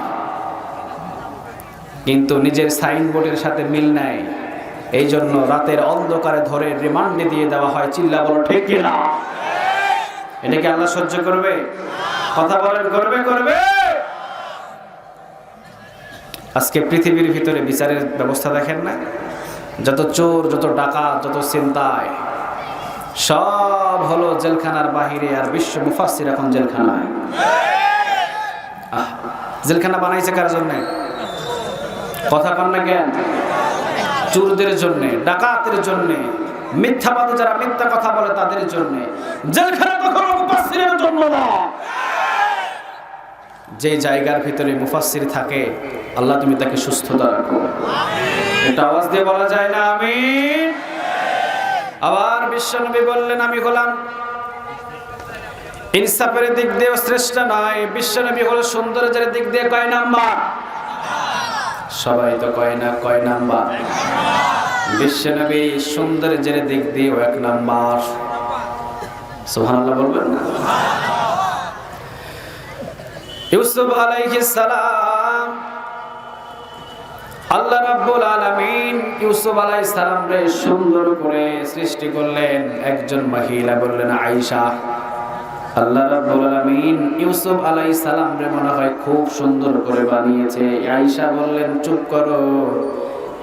কিন্তু নিজের সাইনবোর্ডের সাথে মিল নাই, এই জন্য রাতের অন্ধকারে ধরে রিমান্ডে দিয়ে দেওয়া হয়। চিল্লা বলো ঠিক কিনা? এটা কি আল্লাহ সহ্য করবে? কথা বলেন করবে করবে? আজকে পৃথিবীর ভিতরে বিচারের ব্যবস্থা দেখেন না, যত চোর, যত ডাকাত, যত ছিনতাই, সব হলো জেলখানার বাহিরে। আর বিশ্ব মুফাসসির এখন জেলখানায়। জেলখানা বানাইছে কার জন্য? কথা কন না কেন? চোরদের জন্য, ডাকাতের জন্য, মিথ্যাবাদী যারা মিথ্যা কথা বলে তাদের জন্য। জেলখানা কখনো মুফাসসিরের জন্য না। যে জায়গার ভিতরে মুফাসসির থাকে, আল্লাহ তুমি তাকে সুস্থতা রাখো। এটা আওয়াজ দিয়ে বলা যায় না আমিন? আবার বিশ্বনবী বললেন, আমি হলাম ইনসাফের দিক দিয়ে শ্রেষ্ঠ নয়। বিশ্বনবী হলো সৌন্দর্যের দিক দিয়ে কয় নাম্বার? সবাই তো কয় না, কয় নাম্বার? বিশ্বনবী সৌন্দর্যের দিক দিয়ে 1 নাম্বার। সুবহানাল্লাহ বলবেন না? ইউসুফ আলাইহিস সালাম, আল্লাহ রাব্বুল আলামিন ইউসুফ আলাইহিস সালামকে সুন্দর করে সৃষ্টি করলেন। একজন মহিলা বললেন আয়েশা। আল্লাহ রাব্বুল আলামিন ইউসুফ আলাইহিস সালামকে মনে হয় খুব সুন্দর করে বানিয়েছে। আয়েশা বললেন, চুপ করো,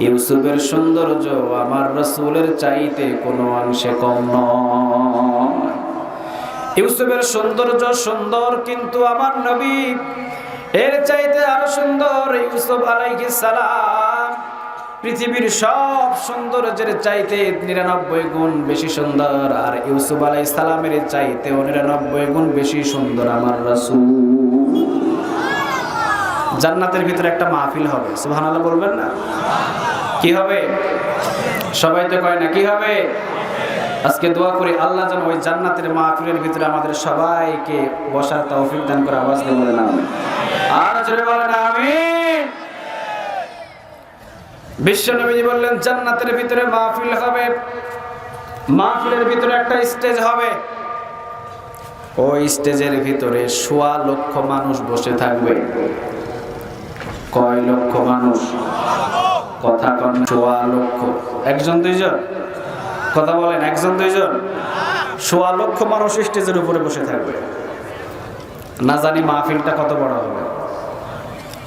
ইউসুফের সৌন্দর্য আমার রাসূলের চাইতে কোনো অংশে কম নয়। ইউসুফের সৌন্দর্য সুন্দর, কিন্তু আমার নবী এর চাইতে আরো সুন্দর। ইউসুফ আলাইহিস সালাম পৃথিবীর সব সৌন্দর্যের চাইতে 99 গুণ বেশি সুন্দর, আর ইউসুফ আলাইহিস সালামের চাইতে 99 গুণ বেশি সুন্দর আমার রাসূল। জান্নাতের ভিতরে একটা মাহফিল হবে, সুবহানাল্লাহ বলবেন না? কি হবে? সবাই তো কয় না, কি হবে? আজকে দোয়া করি আল্লাহ যেন ওই জান্নাতের মাহফিলের ভিতরে আমাদের সবাইকে বসার তৌফিক দান করে। আওয়াজ দিয়ে বলেন আমিন। আর জোরে বলেন আমিন। বিশ্বনবী বললেন, জান্নাতের ভিতরে মাহফিল হবে, মাহফিলের ভিতরে একটা স্টেজ হবে। ওই স্টেজের ভিতরে 1.25 লক্ষ মানুষ বসে থাকবে। কয় লক্ষ মানুষ? কথা কন। 1.25 লক্ষ। একজন দুইজন? কথা বলেন, একজন দুইজন? 1.25 লক্ষ মানুষ স্টেজের উপরে বসে থাকবে। না জানি মাহফিলটা কত বড় হবে।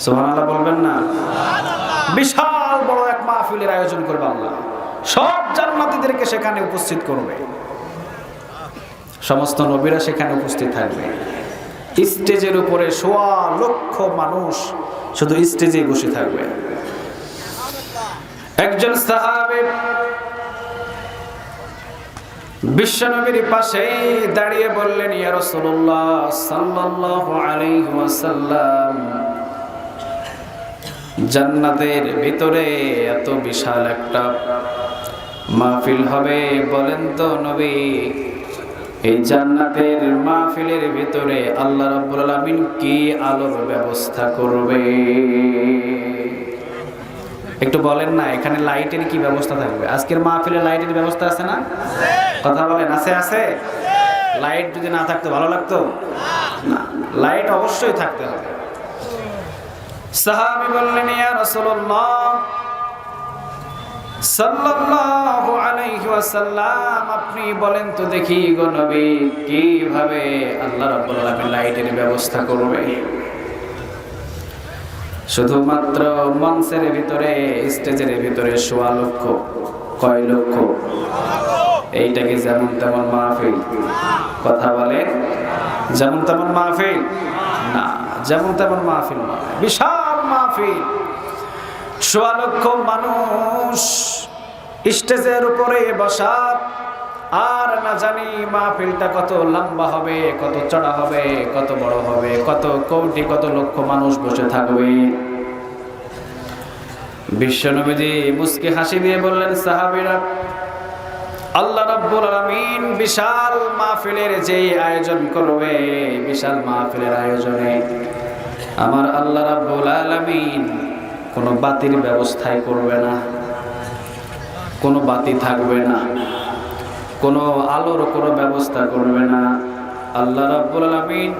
সুবহানাল্লাহ বলবেন না? বিশাল বড় এক মাহফিলের আয়োজন করবে আল্লাহ। সব জান্নাতীদেরকে সেখানে উপস্থিত করবে, সমস্ত নবীরা সেখানে উপস্থিত থাকবে। স্টেজের উপরে 1.25 লক্ষ মানুষ শুধু স্টেজে বসে থাকবে। একজন সাহাবী বিশ্বনবীর পাশে দাঁড়িয়ে বললেন, ইয়া রাসূলুল্লাহ সাল্লাল্লাহু আলাইহি ওয়াসাল্লাম, জান্নাতের ভিতরে এত বিশাল একটা মাহফিল হবে, বলেন তো নবী, এই জান্নাতের মাহফিলের ভিতরে আল্লাহ রাব্বুল আলামিন কি আলোর ব্যবস্থা করবে? একটু বলেন না, এখানে লাইটের কি ব্যবস্থা থাকবে? আজকের মাহফিলে লাইটের ব্যবস্থা আছে না? কথা বলেন, আছে আছে? লাইট যদি না থাকতো ভালো লাগতো না? লাইট অবশ্যই থাকতে হবে। সাহাবী বললেন, ইয়া রাসূলুল্লাহ সাল্লাল্লাহু আলাইহি ওয়াসাল্লাম, আপনি বলেন তো দেখি গো নবী, কিভাবে আল্লাহ রাব্বুল আলামিন লাইটের ব্যবস্থা করবে? শুধুমাত্র মঞ্চের ভিতরে, স্টেজের ভিতরে 1.25 লক্ষ। কয় লক্ষ? এইটা কি যেমন তেমন মাহফিল? কথা বলে, যেমন তেমন মাহফিল না, যেমন তেমন মাহফিল নয়, বিশাল মাহফিল। 1.25 লক্ষ মানুষ স্টেজের উপরে বসা, আর না জানি মাহফিলটা কত লম্বা হবে, কত চড়া হবে, কত বড় হবে, কত কোটি কত লক্ষ মানুষ বসে থাকবে। বিশ্বনবীজি মুস্কি হাসি দিয়ে বললেন, সাহাবীরা, আল্লাহ রাব্বুল আলামিন বিশাল মাহফিলের যে আয়োজন করবে, বিশাল মাহফিলের আয়োজনে আমার আল্লাহ রাব্বুল আলামিন কোনো বাতির ব্যবস্থাই করবে না, কোনো বাতি থাকবে না, কোনো আলোর কোনো ব্যবস্থা করবে না। আল্লাহ রাব্বুল আলামিন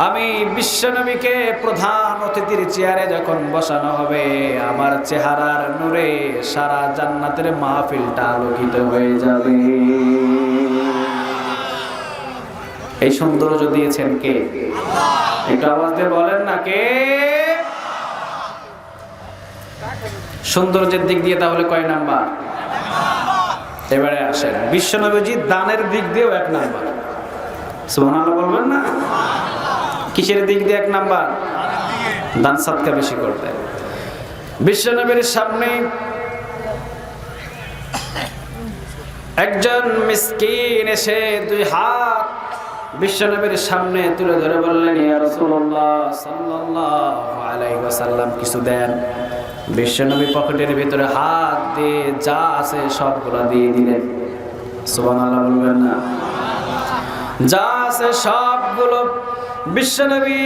আমি বিশ্বনবীকে প্রধান অতিথির চেয়ারে যখন বসানো হবে, আমার চেহারার নূরে সারা জান্নাতের মাহফিলটা আলোকিত হয়ে যাবে। এই সৌন্দর্য দিয়েছেন কে? একটু আওয়াজ দিয়ে বলেন না, কে? সৌন্দর্যের দিক দিয়ে তাহলে কয় নাম্বার? এবারে আসেন, বিশ্বনবীজি দানের দিক দিয়েও 1 নাম্বার। সুবহানাল্লাহ বলবেন না? কিসের দিক দিয়ে 1 নাম্বার? দান সদকা বেশি করতে। বিশ্বনবীর সামনে একজন মিসকিন এসে 2 হাত বিশ্বনবীর সামনে তুলে ধরে বললেন, ইয়া রাসূলুল্লাহ সাল্লাল্লাহু আলাইহি ওয়াসাল্লাম কিছু দেন। বিশ্বনবী পকেটের ভিতরে হাত দিয়ে যা আছে সবগুলো দিয়ে দিলেন। সুবহানাল্লাহ বলবেন না? যা আছে সবগুলো বিশ্বনবী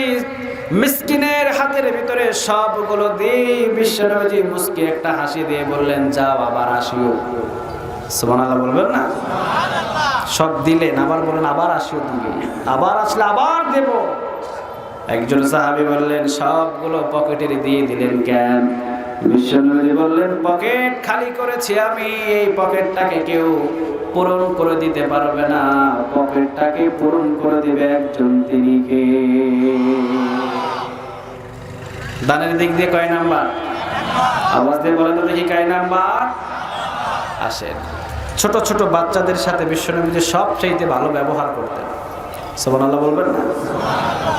মিসকিনের হাতের ভিতরে সবগুলো দিয়ে বিশ্বনবীজি মুস্কি একটা হাসি দিয়ে বললেন, যাও আবার আসিও। সুবহানাল্লাহ বলবেন না? সব দিলেন, আবার বলেন আবার আসিও, দিবে আবার আসলে আবার দেব। একজন সাহাবী বললেন, সবগুলো পকেটের দিয়ে দিলেন কেন? বিশ্বনবী বললেন, পকেট খালি করেছি আমি, এই পকেটটাকে কেউ পূরণ করে দিতে পারবে না, পকেটটাকে পূরণ করে দিবে একজন, তিনি কে? দানের দিক দিয়ে কয় নাম্বার? আওয়াজ দিয়ে বলেন তো দেখি, কয় নাম্বার? আসেন, ছোট ছোট বাচ্চাদের সাথে বিশ্বনবীজি সবচাইতে ভালো ব্যবহার করতেন। সুবহানাল্লাহ বলবেন না?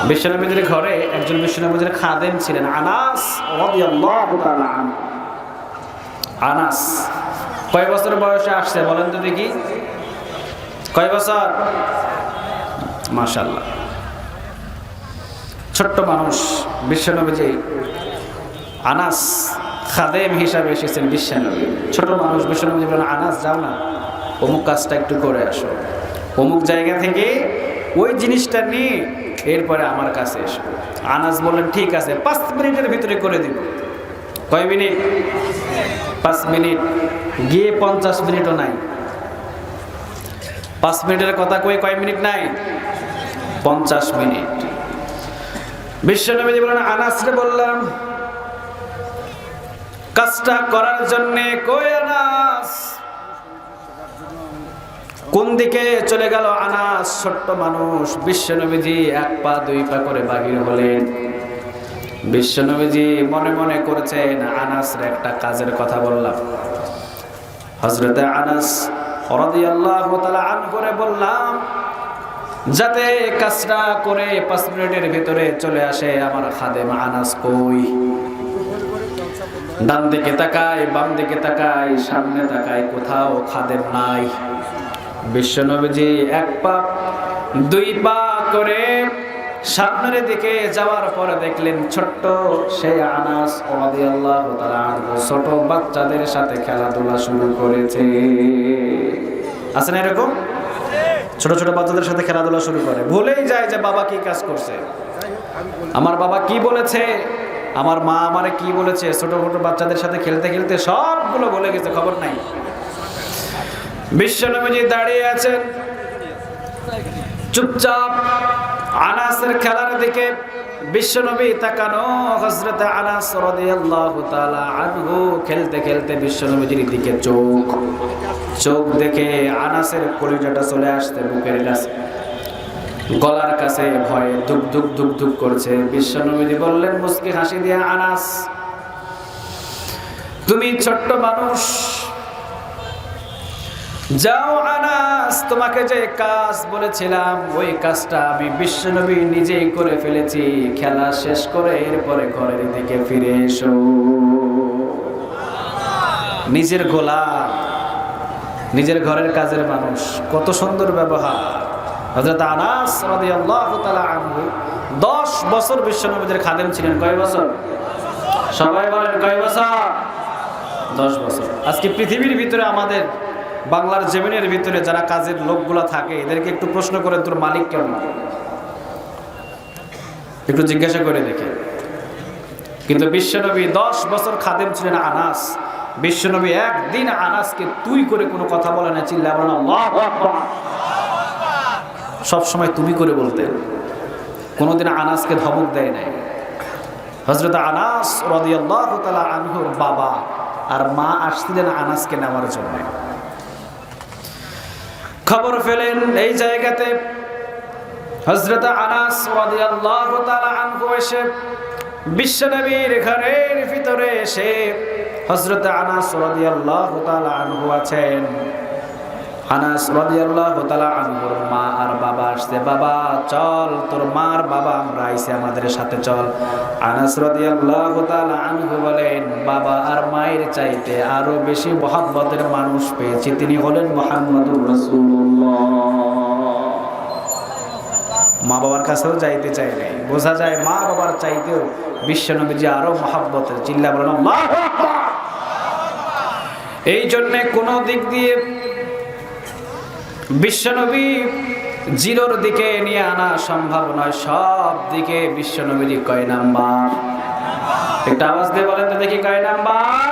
বিশ্বনবীর ঘরে একজন বিশ্বনবীর খাদেম ছিলেন, আনাস রাদিয়াল্লাহু তাআলা আনহু। আনাস কয় বছর বয়সে আসছে বলেন তো দেখি? কয় বছর? মাশাআল্লাহ, ছোট্ট মানুষ। বিশ্বনবীজি আনাস খাদেম হিসাবে এসেছেন বিশ্বনবী। ছোট মানুষ, বিশ্বনবী বলেন, আনাস যাও না, অমুক কাজটা একটু করে আসো, অমুক জায়গা থেকে ওই জিনিসটা নিয়ে এরপরে আমার কাছে এসো। আনাস বললেন, ঠিক আছে, 5 মিনিটের ভিতরে করে দিব। কয় মিনিট? 5 মিনিট। গিয়ে 50 মিনিটও নাই। 5 মিনিটের কথা কয় মিনিট নাই? 50 মিনিট। বিশ্বনবী বলেন, আনাসরে বললাম কাজটা করার জন্য, কই আনাস? কোন দিকে চলে গেল আনাস? ছোট্ট মানুষ। বিশ্বনবীজি 1 পা 2 পা করে বাহির হলেন। বিশ্বনবীজি মনে মনে করেছেন, আনাসরে একটা কাজের কথা বললাম, হযরত আনাস রাদিয়াল্লাহু তাআলা আনহু বললাম, যাতে কাজটা করে 5 মিনিটের ভিতরে চলে আসে। আমার খাদেম আনাস কই? ডান দিকে তাকাই, বাম দিকে তাকাই, সামনে তাকাই, কোথাও খাদেম নাই। বিশ্বনবীজি 1 পা 2 পা করে সামনের দিকে যাওয়ার পরে দেখলেন ছোট্ট সেই আনাস রাদিয়াল্লাহু তাআলা আনহু ছোট বাচ্চাদের সাথে খেলাধুলা শুরু করেছে। আছে না এরকম? ছোট ছোট বাচ্চাদের সাথে খেলাধুলা শুরু করে, ভুলেই যায় যে বাবা কি কাজ করছে, আমার বাবা কি বলেছে, আমার মা আমারে কি বলেছে। ছোট ছোট বাচ্চাদের সাথে খেলতে খেলতে সবগুলো ভুলে গেছে, খবর নাই। বিশ্বনবীজি দাঁড়িয়ে আছেন চুপচাপ, আনাসের খেলার দিকে বিশ্বনবী তাকানো। হযরত আনাস রাদিয়াল্লাহু তাআলা আনহু খেলতে খেলতে বিশ্বনবীজির দিকে চোখ দেখে আনাসের কলিজাটা চলে আসতে বুকের কাছে, গলার কাছে ভয়ে ধুক ধুক ধুক ধুক করছে। বিশ্বনবীজি বললেন মুস্কি হাসি দিয়ে, আনাস তুমি ছোট্ট মানুষ, যাও আনাস, তোমাকে যে কাজ বলেছিলাম ওই কাজটা আমি বিশ্বনবী নিজেই করে ফেলেছি, খেলা শেষ করে এরপরে ঘরের দিকে ফিরে এসো। নিজের গোলাম নিজের ঘরের কাজের মানুষ, কত সুন্দর ব্যবহার। হযরত আনাস রাদিয়াল্লাহু তাআলা আনহু 10 বছর বিশ্বনবীর খাদেম ছিলেন। কয় বছর? সবাই বলেন কয় বছর? 10 বছর। আজকে পৃথিবীর ভিতরে, আমাদের বাংলার জমিনের ভিতরে যারা কাজের লোকগুলা থাকে, এদেরকে একটু প্রশ্ন করেন তোর মালিক কেমন, একটু জিজ্ঞাসা করে দেখে। কিন্তু বিশ্বনবী 10 বছর খাদেম ছিলেন আনাস। বিশ্বনবী একদিন আনাসকে তুই করে কোনো কথা বলে না, চিল্লায় বলেন আল্লাহু আকবার। সব সময় তুমি করে বলতেন, কোনোদিন আনাসকে ধমক দেয় নাই। হযরত আনাস রাদিয়াল্লাহু তাআলা আনহুর বাবা আর মা আসছিলেন আনাসকে নেওয়ার জন্য। খবর পেলেন এই জায়গাতে হযরত আনাস রাদিয়াল্লাহু তাআলা আনহু এসে বিশ্বনবীর ঘরের ভিতরে এসে, হযরত আনাস রাদিয়াল্লাহু তাআলা আনহু আছেন। আনাস রাদিয়াল্লাহু তাআলা আনহুর মা আর বাবা আসছে। বাবা চল, তোর মার বাবা আমরা আইছি, আমাদের সাথে চল। আনাস রাদিয়াল্লাহু তাআলা আনহু বলেন, বাবা আর মায়ের চাইতে আরো বেশি মহব্বতের মানুষ পেয়েছি, তিনি হলেন মুহাম্মদুর রাসূলুল্লাহ। মা বাবার কাছেও যাইতে চাই নাই, বোঝা যায় মা বাবার চাইতেও বিশ্বনবীজি আরো মহব্বতের। চিল্লা বলেন আল্লাহু আকবার। এই জন্য কোন দিক দিয়ে বিশ্বনবী জিরোর দিকে নিয়ে আনা সম্ভব নয়, সব দিকে বিশ্বনবীজি কয় নাম্বার? একটা আওয়াজ দিয়ে বলেন তো দেখি, কয় নাম্বার?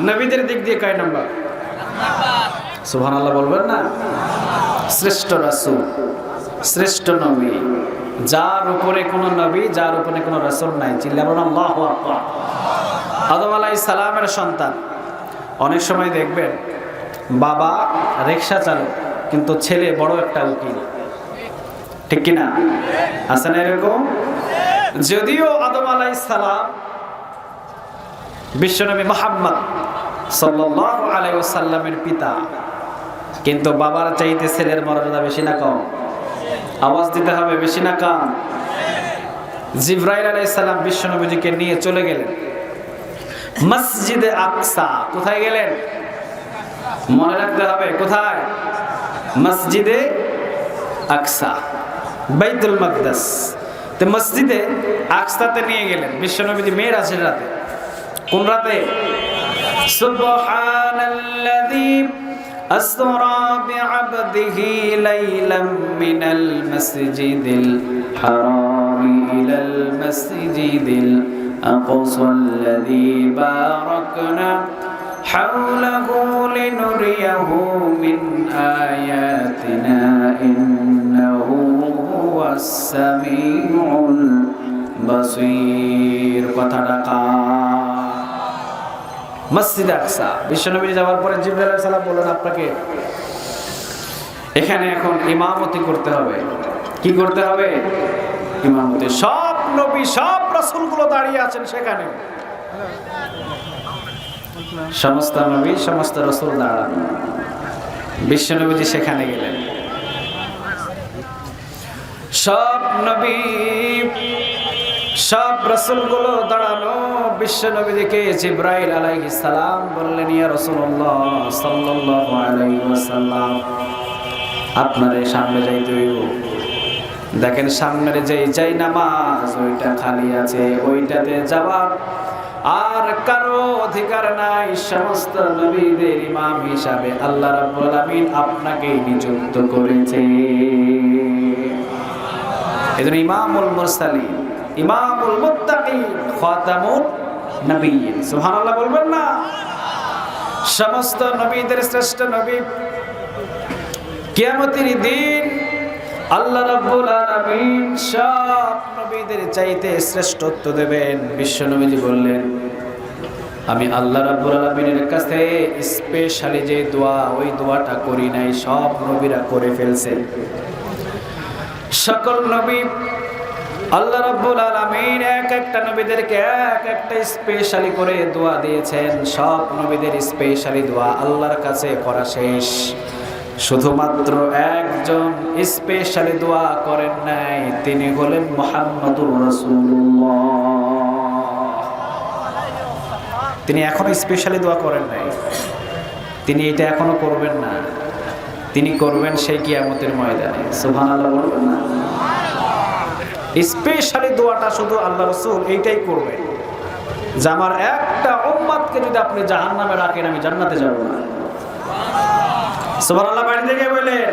নবীদের দিক দিয়ে কয় নাম্বার? সুবহানাল্লাহ বলবেন না? শ্রেষ্ঠ রাসূল, শ্রেষ্ঠ নবী, যার উপরে কোনো নবী, যার উপরে কোনো রাসূল নাই। চিল্লা বলেন আল্লাহু আকবার। আদম আলাইহিস সালামের সন্তান। অনেক সময় দেখবেন বাবা রিকশা চালক কিন্তু ছেলে বড় একটা উকিল, ঠিক কিনা? আছে না এরকম? যদিও আদম আলাইহিস সালাম বিশ্বনবী মুহাম্মদ সাল্লাল্লাহু আলাইহি ওয়াসাল্লামের পিতা, কিন্তু বাবার চাইতে ছেলের মর্যাদা বেশি না কম? আওয়াজ দিতে হবে, বেশি না কম? জিবরাইল আলাইহিস সালাম বিশ্বনবীকে নিয়ে চলে গেলেন মসজিদে আকসা। কোথায় গেলেন? মনে রাখতে হবে, কোথায়? মসজিদে আকসা, বাইতুল মাকদাস। তো মসজিদে আকসাতে নিয়ে গেলেন বিশ্বনবী মেরাজের রাতে। কোন রাতে? সুবহানাল্লাযী আসরা বিআবদিহি লাইলাম মিনাল মাসজিদিল হারাম ইলাল মাসজিদিল আকসাল্লাযী বারাকনা হাওলাহু লিনুরিয়াহু মিন আয়াতিনা ইন্নাহু হুয়াস সামিউল বাসীর। কথাটা কার? মসজিদ আকসা। বিশ্বনবী যাওয়ার পরে জিবরাইল আলাইহিস সালাম বললেন, আপনাকে এখানে এখন ইমামতি করতে হবে। কি করতে হবে? ইমামতি। সব নবী, সব রাসূলগুলো দাঁড়িয়ে আছেন সেখানে, সমস্ত নবী, সমস্ত রাসূল দাঁড়ানো। বিশ্বনবীজি সেখানে গেলেন। সব নবী, সব রাসূলগুলো দাঁড়ানো। বিশ্বনবীকে জিবরাইল আলাইহিস সালাম বললেন, ইয়া রাসূলুল্লাহ সাল্লাল্লাহু আলাইহি ওয়াসাল্লাম, আপনার সামনে যাইতে হইব। দেখেন সামনের যেই নামাজ ওইটা খালি আছে, ওইটাতে যাওয়া আর কারো অধিকার নাই। সমস্ত নবীদের ইমাম হিসাবে আল্লাহ রাব্বুল আলামিন আপনাকে নিযুক্ত করেছে। এজন্য ইমামুল মুরসালিন, ইমামুল মুত্তাকিন, খাতামুন নবিয়্যিন। সুবহানাল্লাহ বলবেন না? সমস্ত নবীদের শ্রেষ্ঠ নবী। কিয়ামতের দিন আল্লাহ রাব্বুল আলামিন সব নবীদের চাইতে শ্রেষ্ঠত্ব দেবেন। বিশ্বনবীজি বললেন, আমি আল্লাহ রাব্বুল আলামিনের কাছে স্পেশালি যে দোয়া, ওই দোয়াটা করি নাই, সব নবীরা করে ফেলছে। সকল নবী আল্লাহ রাব্বুল আলামিন এক একটা নবীদেরকে এক একটা স্পেশালি করে দোয়া দিয়েছেন। সব নবীদের স্পেশালি দোয়া আল্লাহর কাছে করা শেষ। শুধুমাত্র একজন স্পেশালি দোয়া করেন নাই, তিনি হলেন মুহাম্মদুর রাসূলুল্লাহ। তিনি এখনো স্পেশালি দোয়া করেন নাই। তিনি এটা এখনো করবেন না, তিনি করবেন সেই কিয়ামতের ময়দানে। সুবহানাল্লাহ বলবেন না? স্পেশালি দোয়াটা শুধু আল্লাহ রাসূল এইটাই করবেন যে আমার একটা উম্মতকে যদি আপনি জাহান্নামে রাখেন আমি জান্নাতে যাব না। সুবহানাল্লাহ বাড়ি থেকে বলেন।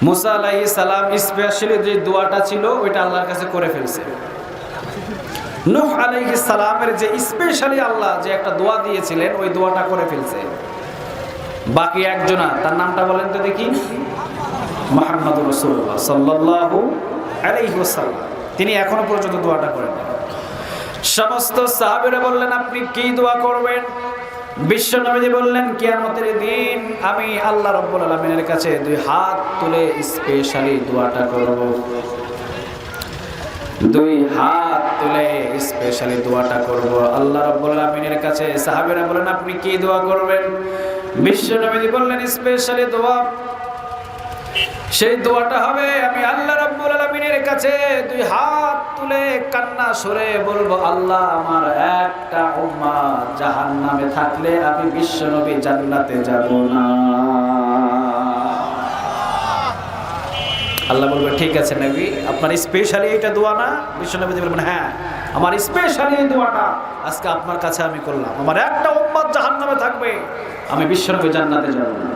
মুসা আলাইহিস সালাম স্পেশালি যে দোয়াটা ছিল ওইটা আল্লাহর কাছে করে ফেলছে। নূহ আলাইহিস সালামের যে স্পেশালি আল্লাহ যে একটা দোয়া দিয়েছিলেন ওই দোয়াটা করে ফেলছে। বাকি একজনা, তার নামটা বলেন তো দেখি। মুহাম্মদুর রাসূলুল্লাহ সাল্লাল্লাহু আলাইহি ওয়াসাল্লাম, তিনি এখনো পর্যন্ত দোয়াটা করেন। সমস্ত সাহাবীরা বললেন আপনি কি দোয়া করবেন? বিশ্ব নবীজি বললেন কিয়ামতের দিন আমি আল্লাহ রাব্বুল আলামিনের কাছে দুই হাত তুলে স্পেশালি দোয়াটা করব। দুই হাত তুলে স্পেশালি দোয়াটা করব আল্লাহ রাব্বুল আলামিনের কাছে। সাহাবীরা বলেন আপনি কি দোয়া করবেন? বিশ্ব নবীজি বললেন স্পেশালি দোয়া, সেই দোয়াটা হবে আমি আল্লাহ রাব্বুল আলামিনের কাছে দুই হাত তুলে কান্না সরে বলবো আল্লাহ আমার একটা উম্মত জাহান্নামে থাকলে আমি বিশ্ব নবী জান্নাতে যাব না। আল্লাহ বলবে ঠিক আছে নবী আপনার স্পেশালি এটা দোয়া না? বিশ্ব নবী বলবেন হ্যাঁ আমার স্পেশালি এই দোয়াটা আজকে আপনার কাছে আমি করলাম, আমার একটা উম্মত জাহান্নামে থাকবে আমি বিশ্ব নবী জান্নাতে যাব না।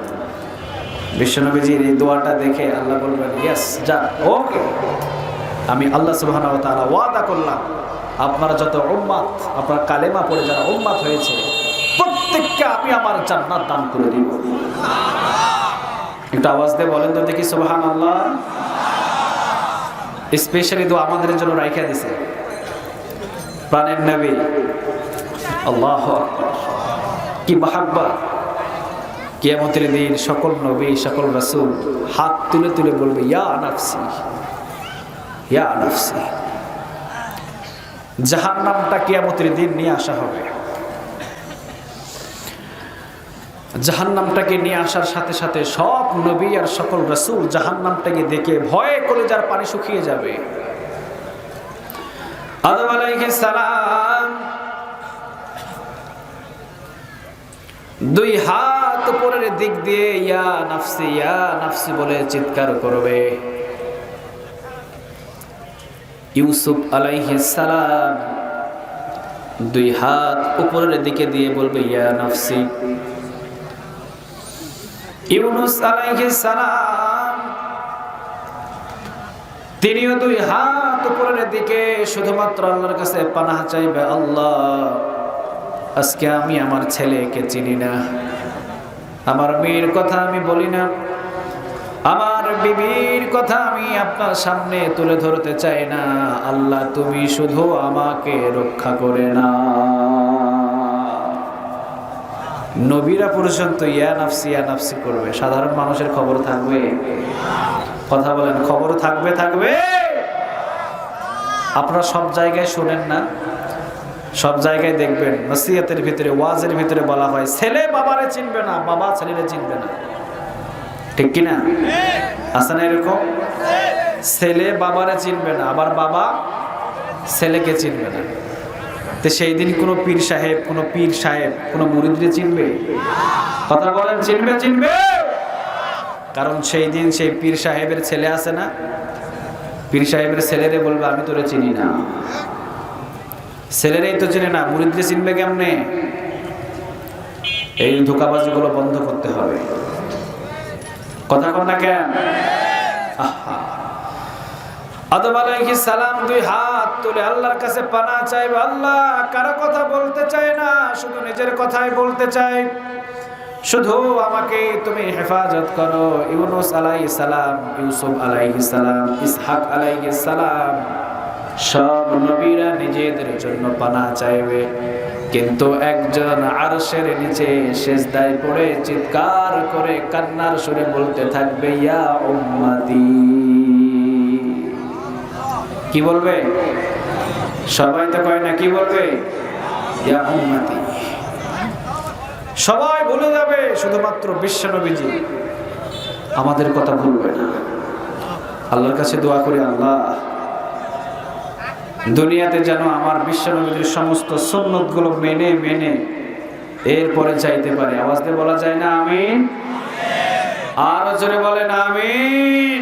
বিশ্বনবীজির এই দোয়াটা দেখে আল্লাহ বলবেন ইয়েস যা ওকে, আমি আল্লাহ সুবহানাহু ওয়া তাআলা ওয়াদা করলাম আপনারা যত উম্মত আপনার কালেমা পড়ে যারা উম্মত হয়েছে প্রত্যেককে আমি আমার জান্নাত দান করে দিব। একটু আওয়াজ দিয়ে বলেন তো দেখি সুবহানাল্লাহ। স্পেশালি দোয়া আমাদের জন্য রাইখা দিয়েছে প্রাণের নবী। আল্লাহু আকবার, কি মাহাব্বত! কিয়ামতের দিন সকল নবী সকল রাসূল হাত তুলে তুলে বলবে ইয়া নাফসি ইয়া নাফসি। জাহান্নামটা কিয়ামতের দিন নিয়ে আসা হবে। জাহান্নামটাকে নিয়ে আসার সাথে সাথে সব নবী আর সকল রাসূল জাহান্নামটাকে দেখে ভয়ে কলিজার পানি শুকিয়ে যাবে। আদম আলাইহিস সালাম দুই হাত উপরের দিক দিয়ে ইয়া নাফসি বলে চিৎকার করবে। ইউসুফ আলাইহিস সালাম দুই হাত উপরের দিকে দিয়ে বলবে ইয়া নাফসি। ইউনুস আলাইহিস সালাম তিনিও দুই হাত উপরের দিকে শুধুমাত্র আল্লাহর কাছে পানাহ চাইবে আল্লাহ আজকে আমি আমার ছেলেকে চিনি না, আমার মেয়ের কথা আমি বলি না, আমার বিবির কথা আমি আপনার সামনে তুলে ধরতে চাই না, আল্লাহ তুমি শুধু আমাকে রক্ষা করে না। নবীরা পর্যন্ত ইয়া নাফসি করবে, সাধারণ মানুষের খবর থাকবে? কথা বলেন খবর থাকবে? থাকবে। আপনারা সব জায়গায় শুনেন না, সব জায়গায় দেখবেন নসিহতের ভিতরে ওয়াজের ভিতরে বলা হয় ছেলে বাবারে চিনবে না, বাবা ছেলেরে চিনবে না, ঠিক কিনা? আছে না এরকম? ছেলে বাবারে চিনবে না আবার বাবা ছেলেকে চিনবে না। তো সেই দিন কোনো পীর সাহেব কোনো মুরিদরে চিনবে? কথা বলেন চিনবে? কারণ সেই দিন সেই পীর সাহেবের ছেলে আছে না, পীর সাহেবের ছেলেরে বলবে আমি তোরে চিনি না। ছেলেরাই তো চিনে না, মুরিদরে চিনবে কেমনে? এই ধোঁকাবাজিগুলো বন্ধ করতে হবে। কথা কন না কেন? আদম আলাইহিস সালাম দুই হাত তুলে আল্লাহর কাছে পানাহ চাইবে। আল্লাহ কারো কথা বলতে চায় না, শুধু নিজের কথাই বলতে চায়, শুধু আমাকে তুমি হেফাজত করো। ইউনুস আলাইহিস সালাম, ইউসুফ আলাইহিস সালাম, ইসহাক আলাইহিস সালাম সব নবীরা নিজেদের জন্য পানাহ চাইবে, কিন্তু একজন আরশের নিচে সিজদায় পড়ে চিৎকার করে কান্নার সুরে বলতে থাকবে ইয়া উম্মতি। কি বলবে? সবাই তো কয় না, কি বলবে? ইয়া উম্মতি। সবাই ভুলে যাবে, শুধুমাত্র বিশ্বনবীজি আমাদের কথা ভুলবে না। আল্লাহর কাছে দোয়া করি আল্লাহ দুনিয়াতে যেন আমার বিশ্বনবীর সমস্ত সুন্নতগুলো মেনে এরপরে চাইতে পারি। আওয়াজ দিয়ে বলা যায় না আমিন? আরো জোরে বলেন আমিন।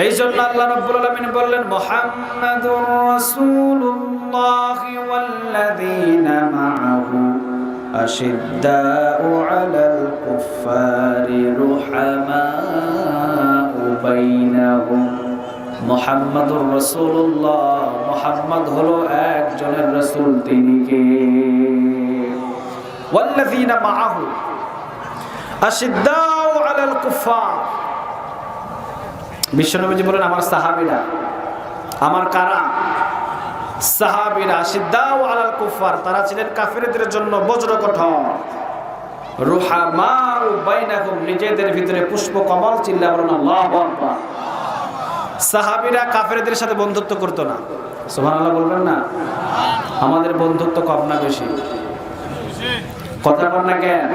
এই জন্য আল্লাহ রাব্বুল আলামিন বললেন মুহাম্মাদুর রাসূলুল্লাহ ওয়াল্লাযীনা মাআহু আশিদ্দাউ আলাল কুফফারি রুহামাউ বাইনাহুম। মুহাম্মাদুর রাসূলুল্লাহ, মুহাম্মদ হলো একজনের রাসূল, তিনি কে? ওয়াল্লাযীনা মাআহু আশিদ্দাউ আলাল কুফফার। বিশ্বনবীজি বলেন আমার সাহাবীরা, আমার কারা? সাহাবীরা। আশিদ্দাউ আলাল কুফফার, তারা ছিলেন কাফিরদের জন্য বজ্র কঠোর। রুহামাউ বাইনাহুম, নিজেদের ভিতরে পুষ্পকমল। চিল্লা বলেন আল্লাহু আকবার। সাহাবীরা কাফিরদের সাথে বন্ধুত্ব করতো না। সুবহানাল্লাহ বলবেন না? আমাদের বন্ধুত্ব কম না বেশি? কথা বল না কেন?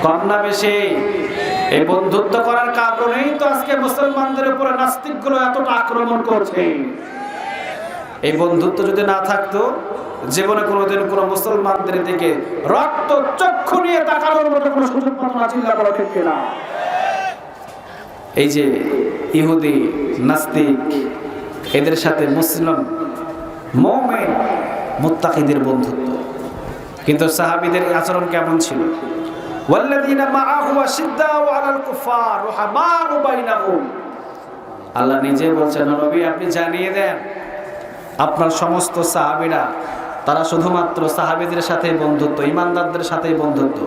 কম না বেশি? এই বন্ধুত্ব করার কারণেই তো আজকে মুসলমানদের উপরে নাস্তিকগুলো এতটা আক্রমণ করছে। এই বন্ধুত্ব যদি না থাকতো, জীবনে কোনোদিন কোনো মুসলমানদের দিকে রক্ত চক্ষু নিয়ে তাকানোর মতো কোনো সুযোগ পাতো না। চিন্তা করা ঠিক কিনা? এই যে ইহুদি নাস্তিক, এদের সাথে মুসলিম মুমিন মুত্তাকিদের বন্ধুত্ব। কিন্তু সাহাবীদের আচরণ কেমন ছিল? ওয়াল্লাযীনা মাআহু আশিদ্দাউ আলাল কুফফার রুহামাউ বাইনাহুম। আল্লাহ নিজে বলছেন নবী আপনি জানিয়ে দেন আপনার সমস্ত সাহাবীরা, তারা শুধুমাত্র সাহাবীদের সাথে বন্ধুত্ব, ইমানদারদের সাথে বন্ধুত্ব,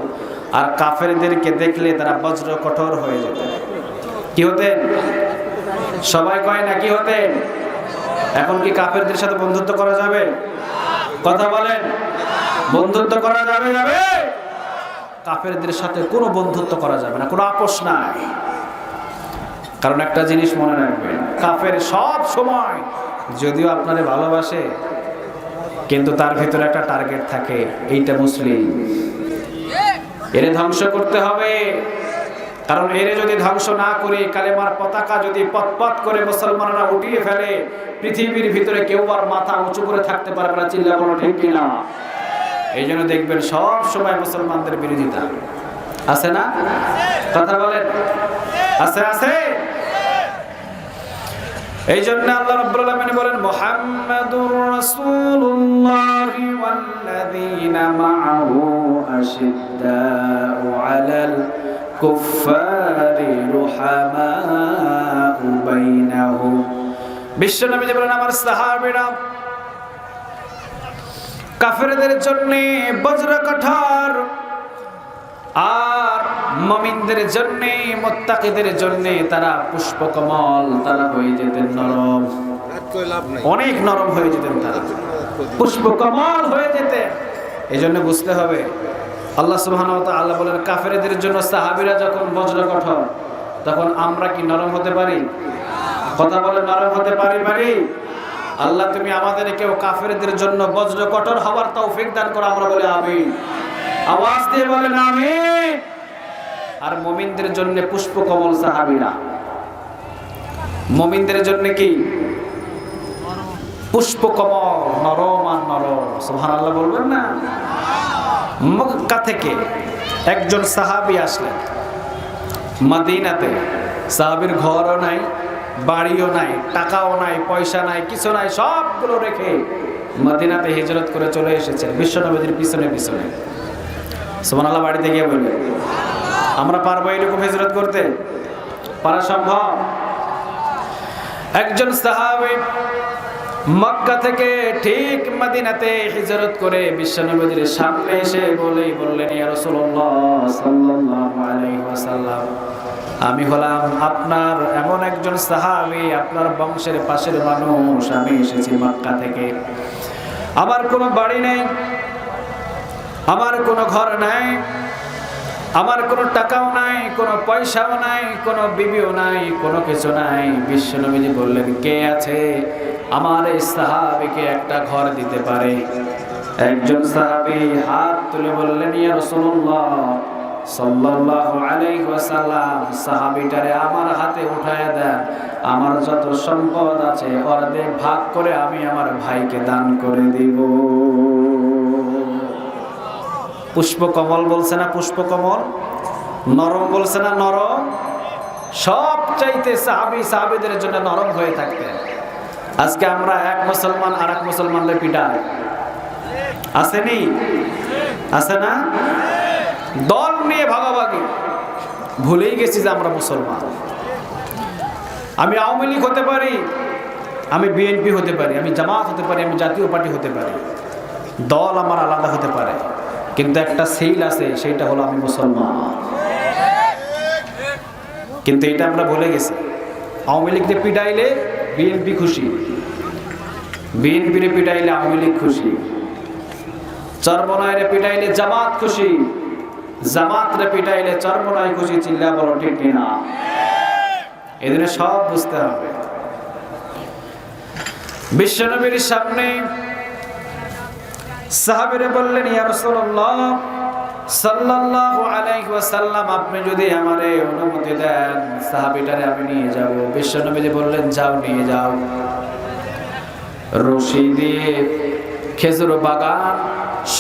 আর কাফেরদেরকে দেখলে তারা বজ্র কঠোর হয়ে যেত। কি হতেন? সবাই কয় না কি হতেন? এখন কি কাফেরদের সাথে বন্ধুত্ব করা যাবে? কথা বলেন, বন্ধুত্ব করা যাবে? যাবে? কাফেরদের সাথে কোনো বন্ধুত্ব করা যাবে না, কোনো আপোষ নাই। কারণ একটা জিনিস মনে রাখবেন, কাফের সব সময় যদিও আপনারে ভালোবাসে, কিন্তু তার ভিতরে একটা টার্গেট থাকে, এইটা মুসলিম, এরে ধ্বংস করতে হবে। কারণ এরে যদি ধ্বংস না করে, কালেমার পতাকা যদি পথ করে মুসলমানরা উঠিয়ে ফেলে, পৃথিবীর ভিতরে কেউ আর মাথা উঁচু করে থাকতে পারবে না। চিল্লা বলো ঠিক কিনা? এই জন্য দেখবেন সব সময় মুসলমানদের বিরোধিতা আছে না? কথা বলেন, আছে আছে। এই জন্য আল্লাহ রাব্বুল আলামিন বলেন মুহাম্মাদুর রাসূলুল্লাহ ওয়াল্লাযীনা মাআহু আশিদ্দাউ আলাল কুফফারি রুহামাউ বাইনাহুম। বিশ্বনবী বলেন আমার সাহাবীরা কাফেরদের জন্য বজ্র কঠোর, আর মুমিনদের জন্য, মুত্তাকিদের জন্য তারা পুষ্পকমল, তারা হয়ে যেতেন নরম, অনেক নরম হয়ে যেতেন, তারা পুষ্পকমল হয়ে যেতেন। এই জন্য বুঝতে হবে আল্লাহ সুবহানাহু ওয়া তাআলা বলেন কাফেরদের জন্য সাহাবীরা যখন বজ্র কঠোর, তখন আমরা কি নরম হতে পারি? কথা বলে নরম হতে পারি? আল্লাহ তুমি আমাদেরকেও কাফেরদের জন্য বজ্র কঠোর হওয়ার তৌফিক দান করো। আমরা বলি আমিন। আওয়াজ দিয়ে বলেন আমিন। আর মুমিনদের জন্য পুষ্পকমল সাহাবীরা, মুমিনদের জন্য কি? পুষ্পকমল, নরম আর নরম। সুবহানাল্লাহ বলবেন না? মক্কা থেকে একজন সাহাবী আসলেন মদিনাতে। সাহাবীর ঘরও নাই, বাড়িও নাই, টাকাও নাই, পয়সা নাই, কিছু নাই, সবগুলো রেখে মদিনাতে হিজরত করে চলে এসেছেন বিশ্বনবীর পিছনে পিছনে। সুবহানাল্লাহ। বাড়িতে গিয়ে বললেন আমরা পারবো এরকম হিজরত করতে? পারা সম্ভব? একজন সাহাবী মক্কা থেকে ঠিক মদিনাতে হিজরত করে বিশ্বনবীর সামনে এসে বললেন ইয়া রাসূলুল্লাহ সাল্লাল্লাহু আলাইহি ওয়াসাল্লাম, আমি হলাম আপনার এমন একজন সাহাবী, আপনার বংশের পাশের মানুষ। আমি এসেছি মক্কা থেকে, আমার কোনো বাড়ি নেই, আমার কোনো ঘর নাই, আমার কোনো টাকাও নাই, কোনো পয়সাও নাই, কোনো বিবিও নাই, কোনো কিছু নাই। বিশ্বনবীজি বললেন কে আছে আমার এই সাহাবীকে একটা ঘর দিতে পারে? একজন সাহাবী হাত তুলে বললেন ইয়া রাসূলুল্লাহ সাল্লাল্লাহু আলাইহি ওয়াসাল্লাম, সাহাবীটারে আমার হাতে উঠায়া দেন, আমার যত সম্পদ আছে অর্ধেক ভাগ করে আমি আমার ভাইকে দান করে দিব। পুষ্পকমল বলছে না পুষ্পকমল, নরম বলছে না নরম, সব চাইতে সাহাবীদের জন্য নরম হয়ে থাকতেন। আজকে আমরা এক মুসলমান আর এক মুসলমানদের পিটাই, আসেনি? আছে না? দল নিয়ে ভাগাভাগি, ভুলেই গেছি যে আমরা মুসলমান। আমি আওয়ামী লীগ হতে পারি, আমি বিএনপি হতে পারি, আমি জামাত হতে পারি, আমি জাতীয় পার্টি হতে পারি, দল আমার আলাদা হতে পারে, কিন্তু একটা সেইল আছে, সেইটা হলো আমি মুসলমান। কিন্তু এটা আমরা ভুলে গেছি। আওয়ামী লীগকে পিটাইলে বিএনপি খুশি, বিএনপিরে পিটাইলে আওয়ামী লীগ খুশি, চরমনাইরে পিটাইলে জামাত খুশি, জামাতরে পিটাইলে চরমনাই খুশি। চিল্লা বলো ঠিক কিনা? এদিনে সব বুঝতে হবে। বিশ্বনবীর সামনে সাহাবীরা বললেন, ইয়া রাসূলুল্লাহ সাল্লাল্লাহু আলাইহি ওয়াসাল্লাম, আপনি যদি আমারে অনুমতি দেন সাহাবীটারে আমি নিয়ে যাব। বিশ্বনবী বললেন, যাও, নিয়ে যাও। রশি দিয়ে খেজুর বাগান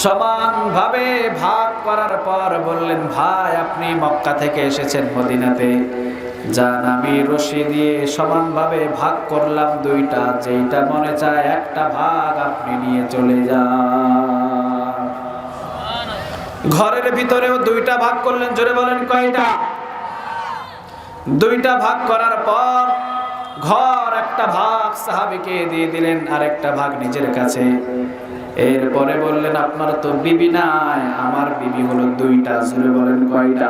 সমানভাবে ভাগ করার পর বললেন, ভাই আপনি মক্কা থেকে এসেছেন মদিনাতে, যান, আমি রশি দিয়ে সমানভাবে ভাগ করলাম দুইটা, যেটা মনে চায় একটা ভাগ আপনি নিয়ে চলে যান। ঘরের ভিতরেও দুইটা ভাগ করলেন, জোরে বলেন কয়টা? দুইটা ভাগ করার পর ঘর একটা ভাগ সাহাবীকে দিয়ে দিলেন, আরেকটা ভাগ নিজের কাছে। এরপরে বললেন, আপনার তো বিবি নাই, আমার বিবি হলো দুইটা, জোরে বলেন কয়টা?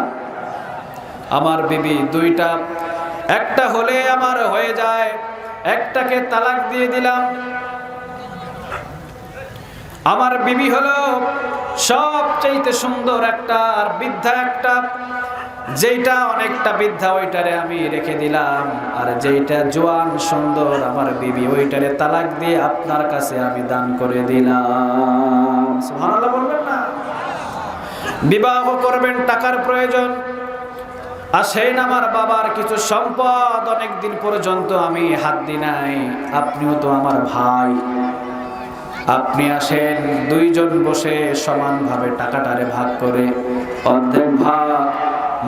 আমার বিবি দুইটা, একটা হলে আমার হয়ে যায়, একটাকে তালাক দিয়ে দিলাম। আমার বিবি হলো সবচেয়ে সুন্দর একটা, আর বৃদ্ধা একটা, যেটা অনেকটা বৃদ্ধা ওইটারে আমি রেখে দিলাম, আর যেটা জোয়ান সুন্দর আমার বিবি ওইটারে তালাক দিয়ে আপনার কাছে আমি দান করে দিলাম। সুবহানাল্লাহ বলবেন না? বিবাহ করবেন, টাকার প্রয়োজন, আসেন আমার বাবার কিছু সম্পদ অনেক দিন পর্যন্ত আমি হাত দিই নাই, আপনিও তো আমার ভাই, আপনি আসেন, দুইজন বসে সমানভাবে টাকাটারে ভাগ করে অর্ধেক ভাগ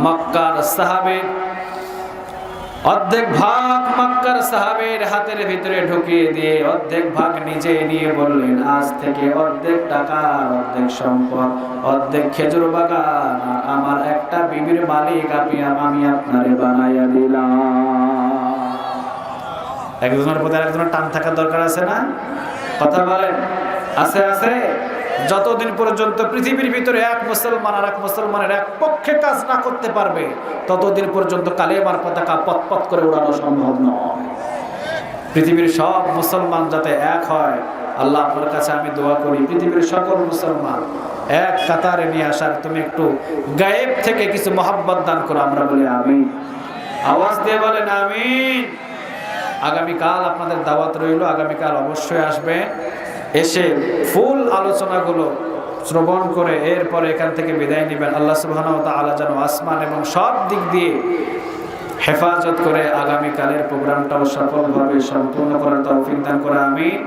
মক্কার সাহাবীর, অর্ধেক ভাগ মক্কার সাহাবীর হাতের ভিতরে ঢুকিয়ে দিয়ে অর্ধেক ভাগ নিজে নিয়ে বললেন, আজ থেকে অর্ধেক টাকা, অর্ধেক সম্পদ, অর্ধেক খেজুর বাগান, আমার একটা বিবির মালিক আমি আপনারে বানাইয়া দিলাম। একজনের প্রতি আরেকজনের টান থাকার দরকার আছে না? কথা বলেন, আছে? আছে। যতদিন পর্যন্ত পৃথিবীর ভিতরে এক মুসলমান আর এক মুসলমানের এক পক্ষে কাজ না করতে পারবে, ততদিন পর্যন্ত কালেমার পতাকা পথ করে উড়ানো সম্ভব নয়। পৃথিবীর সব মুসলমান যাতে এক হয়, আল্লাহ আপনার কাছে আমি দোয়া করি, পৃথিবীর সকল মুসলমান এক কাতারে নিয়ে আসার তুমি একটু গায়েব থেকে কিছু মহাব্বত দান করো। আমরা বলি আমিন, আওয়াজ দিয়ে বলেন আমিন। আগামীকাল আপনাদের দাওয়াত রইল, আগামীকাল অবশ্যই আসবে, এসে ফুল আলোচনাগুলো শ্রবণ করে এরপরে এখান থেকে বিদায় নেবেন। আল্লাহ সুবহানাহু ওয়া তাআলা যেন আসমান এবং সব দিক দিয়ে হেফাজত করে আগামীকালের প্রোগ্রামটাও সফলভাবে সম্পূর্ণ করার তৌফিক দান করে। আমিন।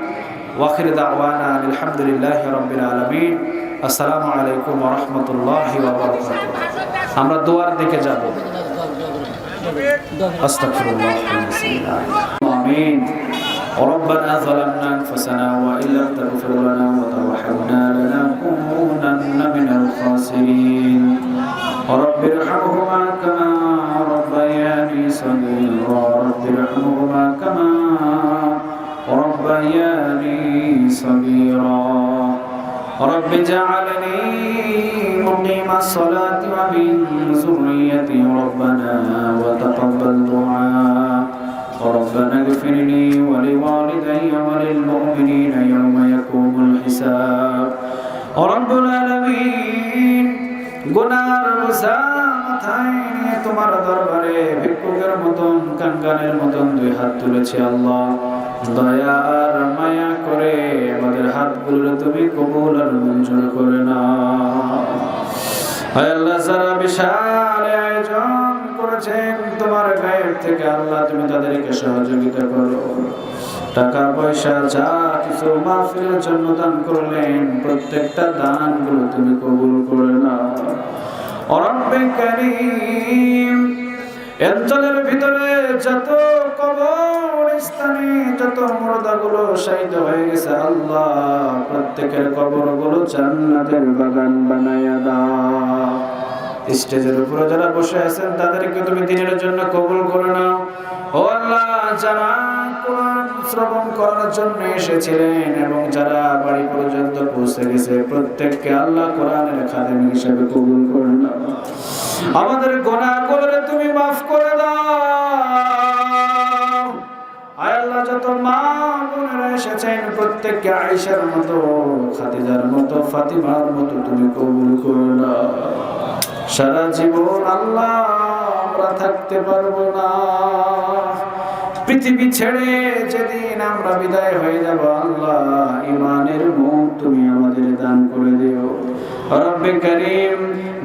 ওয়া আখিরু দাওয়ানা আলহামদুলিল্লাহি রাব্বিল আলামিন। আসসালামু আলাইকুম ওয়া রাহমাতুল্লাহি ওয়া বারাকাতুহু। আমরা দোয়ার দিকে যাব। আস্তাগফিরুল্লাহ। আমিন। ربنا ظلمنا أنفسنا وإن لم تغفر لنا وترحمنا لنكونن من الخاسرين. رب ارحمهما كما ربياني صغيرا. رب ارحمهما كما ربياني صغيرا. رب اجعلني مقيم الصلاة ومن ذريتي ربنا وتقبل دعاء. ربنا اغفر لي ولوالدي وللمؤمنين يوم يقوم الحساب. رب العالمين গুনার বোঝা মাথায় নিয়ে তোমার দরবারে ভিক্ষুকের মতন কাঙ্গালের মতন দুই হাত তুলেছি। আল্লাহ দয়া আর মায়া করে আমাদের হাতগুলো তুমি কবুল আর মঞ্জুর করে নাও। আল্লাহ যারা বিশাল আয়োজন করেছেন তোমার গায়ের থেকে আল্লাহ তুমি তাদেরকে সহযোগিতা করো। টাকা পয়সা যা কিছু মাহফিলের জন্য দান করলেন প্রত্যেকটা দানগুলো তুমি কবুল করে নাও। রব্বে কারীম, অঞ্চলের ভিতরে যত কবরস্থানে যত মুর্দাগুলো শহীদ হয়ে গেছে আল্লাহ প্রত্যেকের কবরগুলো জান্নাতের বাগান বানায়া দাও। স্টেজের উপরে যারা বসে আছেন তাদেরকে তুমি দিনের জন্য কবুল করে নাও। ও আল্লাহ, যারা কোরআন শ্রবণ করার জন্য এসেছিলেন এবং যারা বাড়ি পর্যন্ত পৌঁছে গেছে প্রত্যেককে আল্লাহ কোরআনের খাদেম হিসেবে কবুল করে নাও। আমাদের গুনাহগুলো তুমি মাফ করে দাও। আয় আল্লাহ, যত মা বোনেরা এসেছেন প্রত্যেককে আয়েশার মতো, খাদিজার মতো, ফাতিমার মতো তুমি কবুল করে নাও। সারা জীবন আল্লাহ আমরা থাকতে পারবো না, পৃথিবী ছেড়ে যেদিন আমরা বিদায় হয়ে যাব আল্লাহ ঈমানের মুখ তুমি আমাদের দান করে দিও। রব্বে কারীম,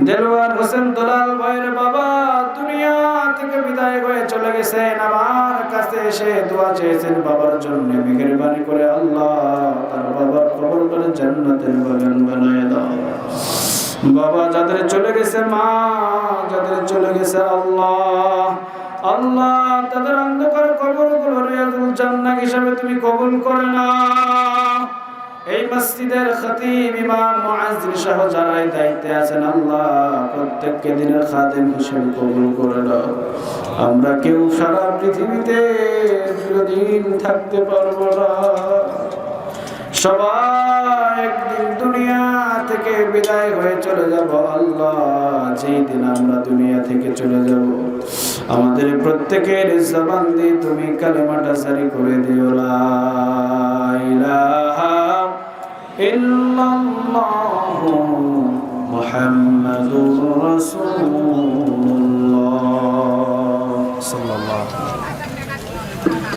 দেলওয়ার হোসেন দুলাল ভাইয়ের বাবা দুনিয়া থেকে বিদায় হয়ে চলে গেছেন, আমার কাছে এসে দোয়া চেয়েছেন বাবার জন্য। মেহেরবানি করে আল্লাহ তার বাবার কবরকে জান্নাতের বাগান বানায় দাও। বাবা যাদের চলে গেছে, মা যাদের চলে গেছে আল্লাহ আল্লাহ তাদের অন্ধকার কবরগুলো রিয়াজুল জান্নাহ হিসেবে তুমি কবুল করে নাও। এই মসজিদের খতিব ইমাম মুআজ্জিন সহ যারা এই দায়িত্বে আছেন আল্লাহ প্রত্যেককে দিনের খাদেম হিসেবে কবুল করে নাও। আমরা কেউ সারা পৃথিবীতে চিরদিন থাকতে পারবো না, সবাই একদিন দুনিয়া থেকে বিদায় হয়ে চলে যাব আল্লাহ। যেই দিন আমরা দুনিয়া থেকে চলে যাব আমাদের প্রত্যেকের জবান দিয়ে তুমি কালেমাটা জারি করে দিও, লা ইলাহা ইল্লাল্লাহু মুহাম্মাদুর রাসূলুল্লাহ সাল্লাল্লাহু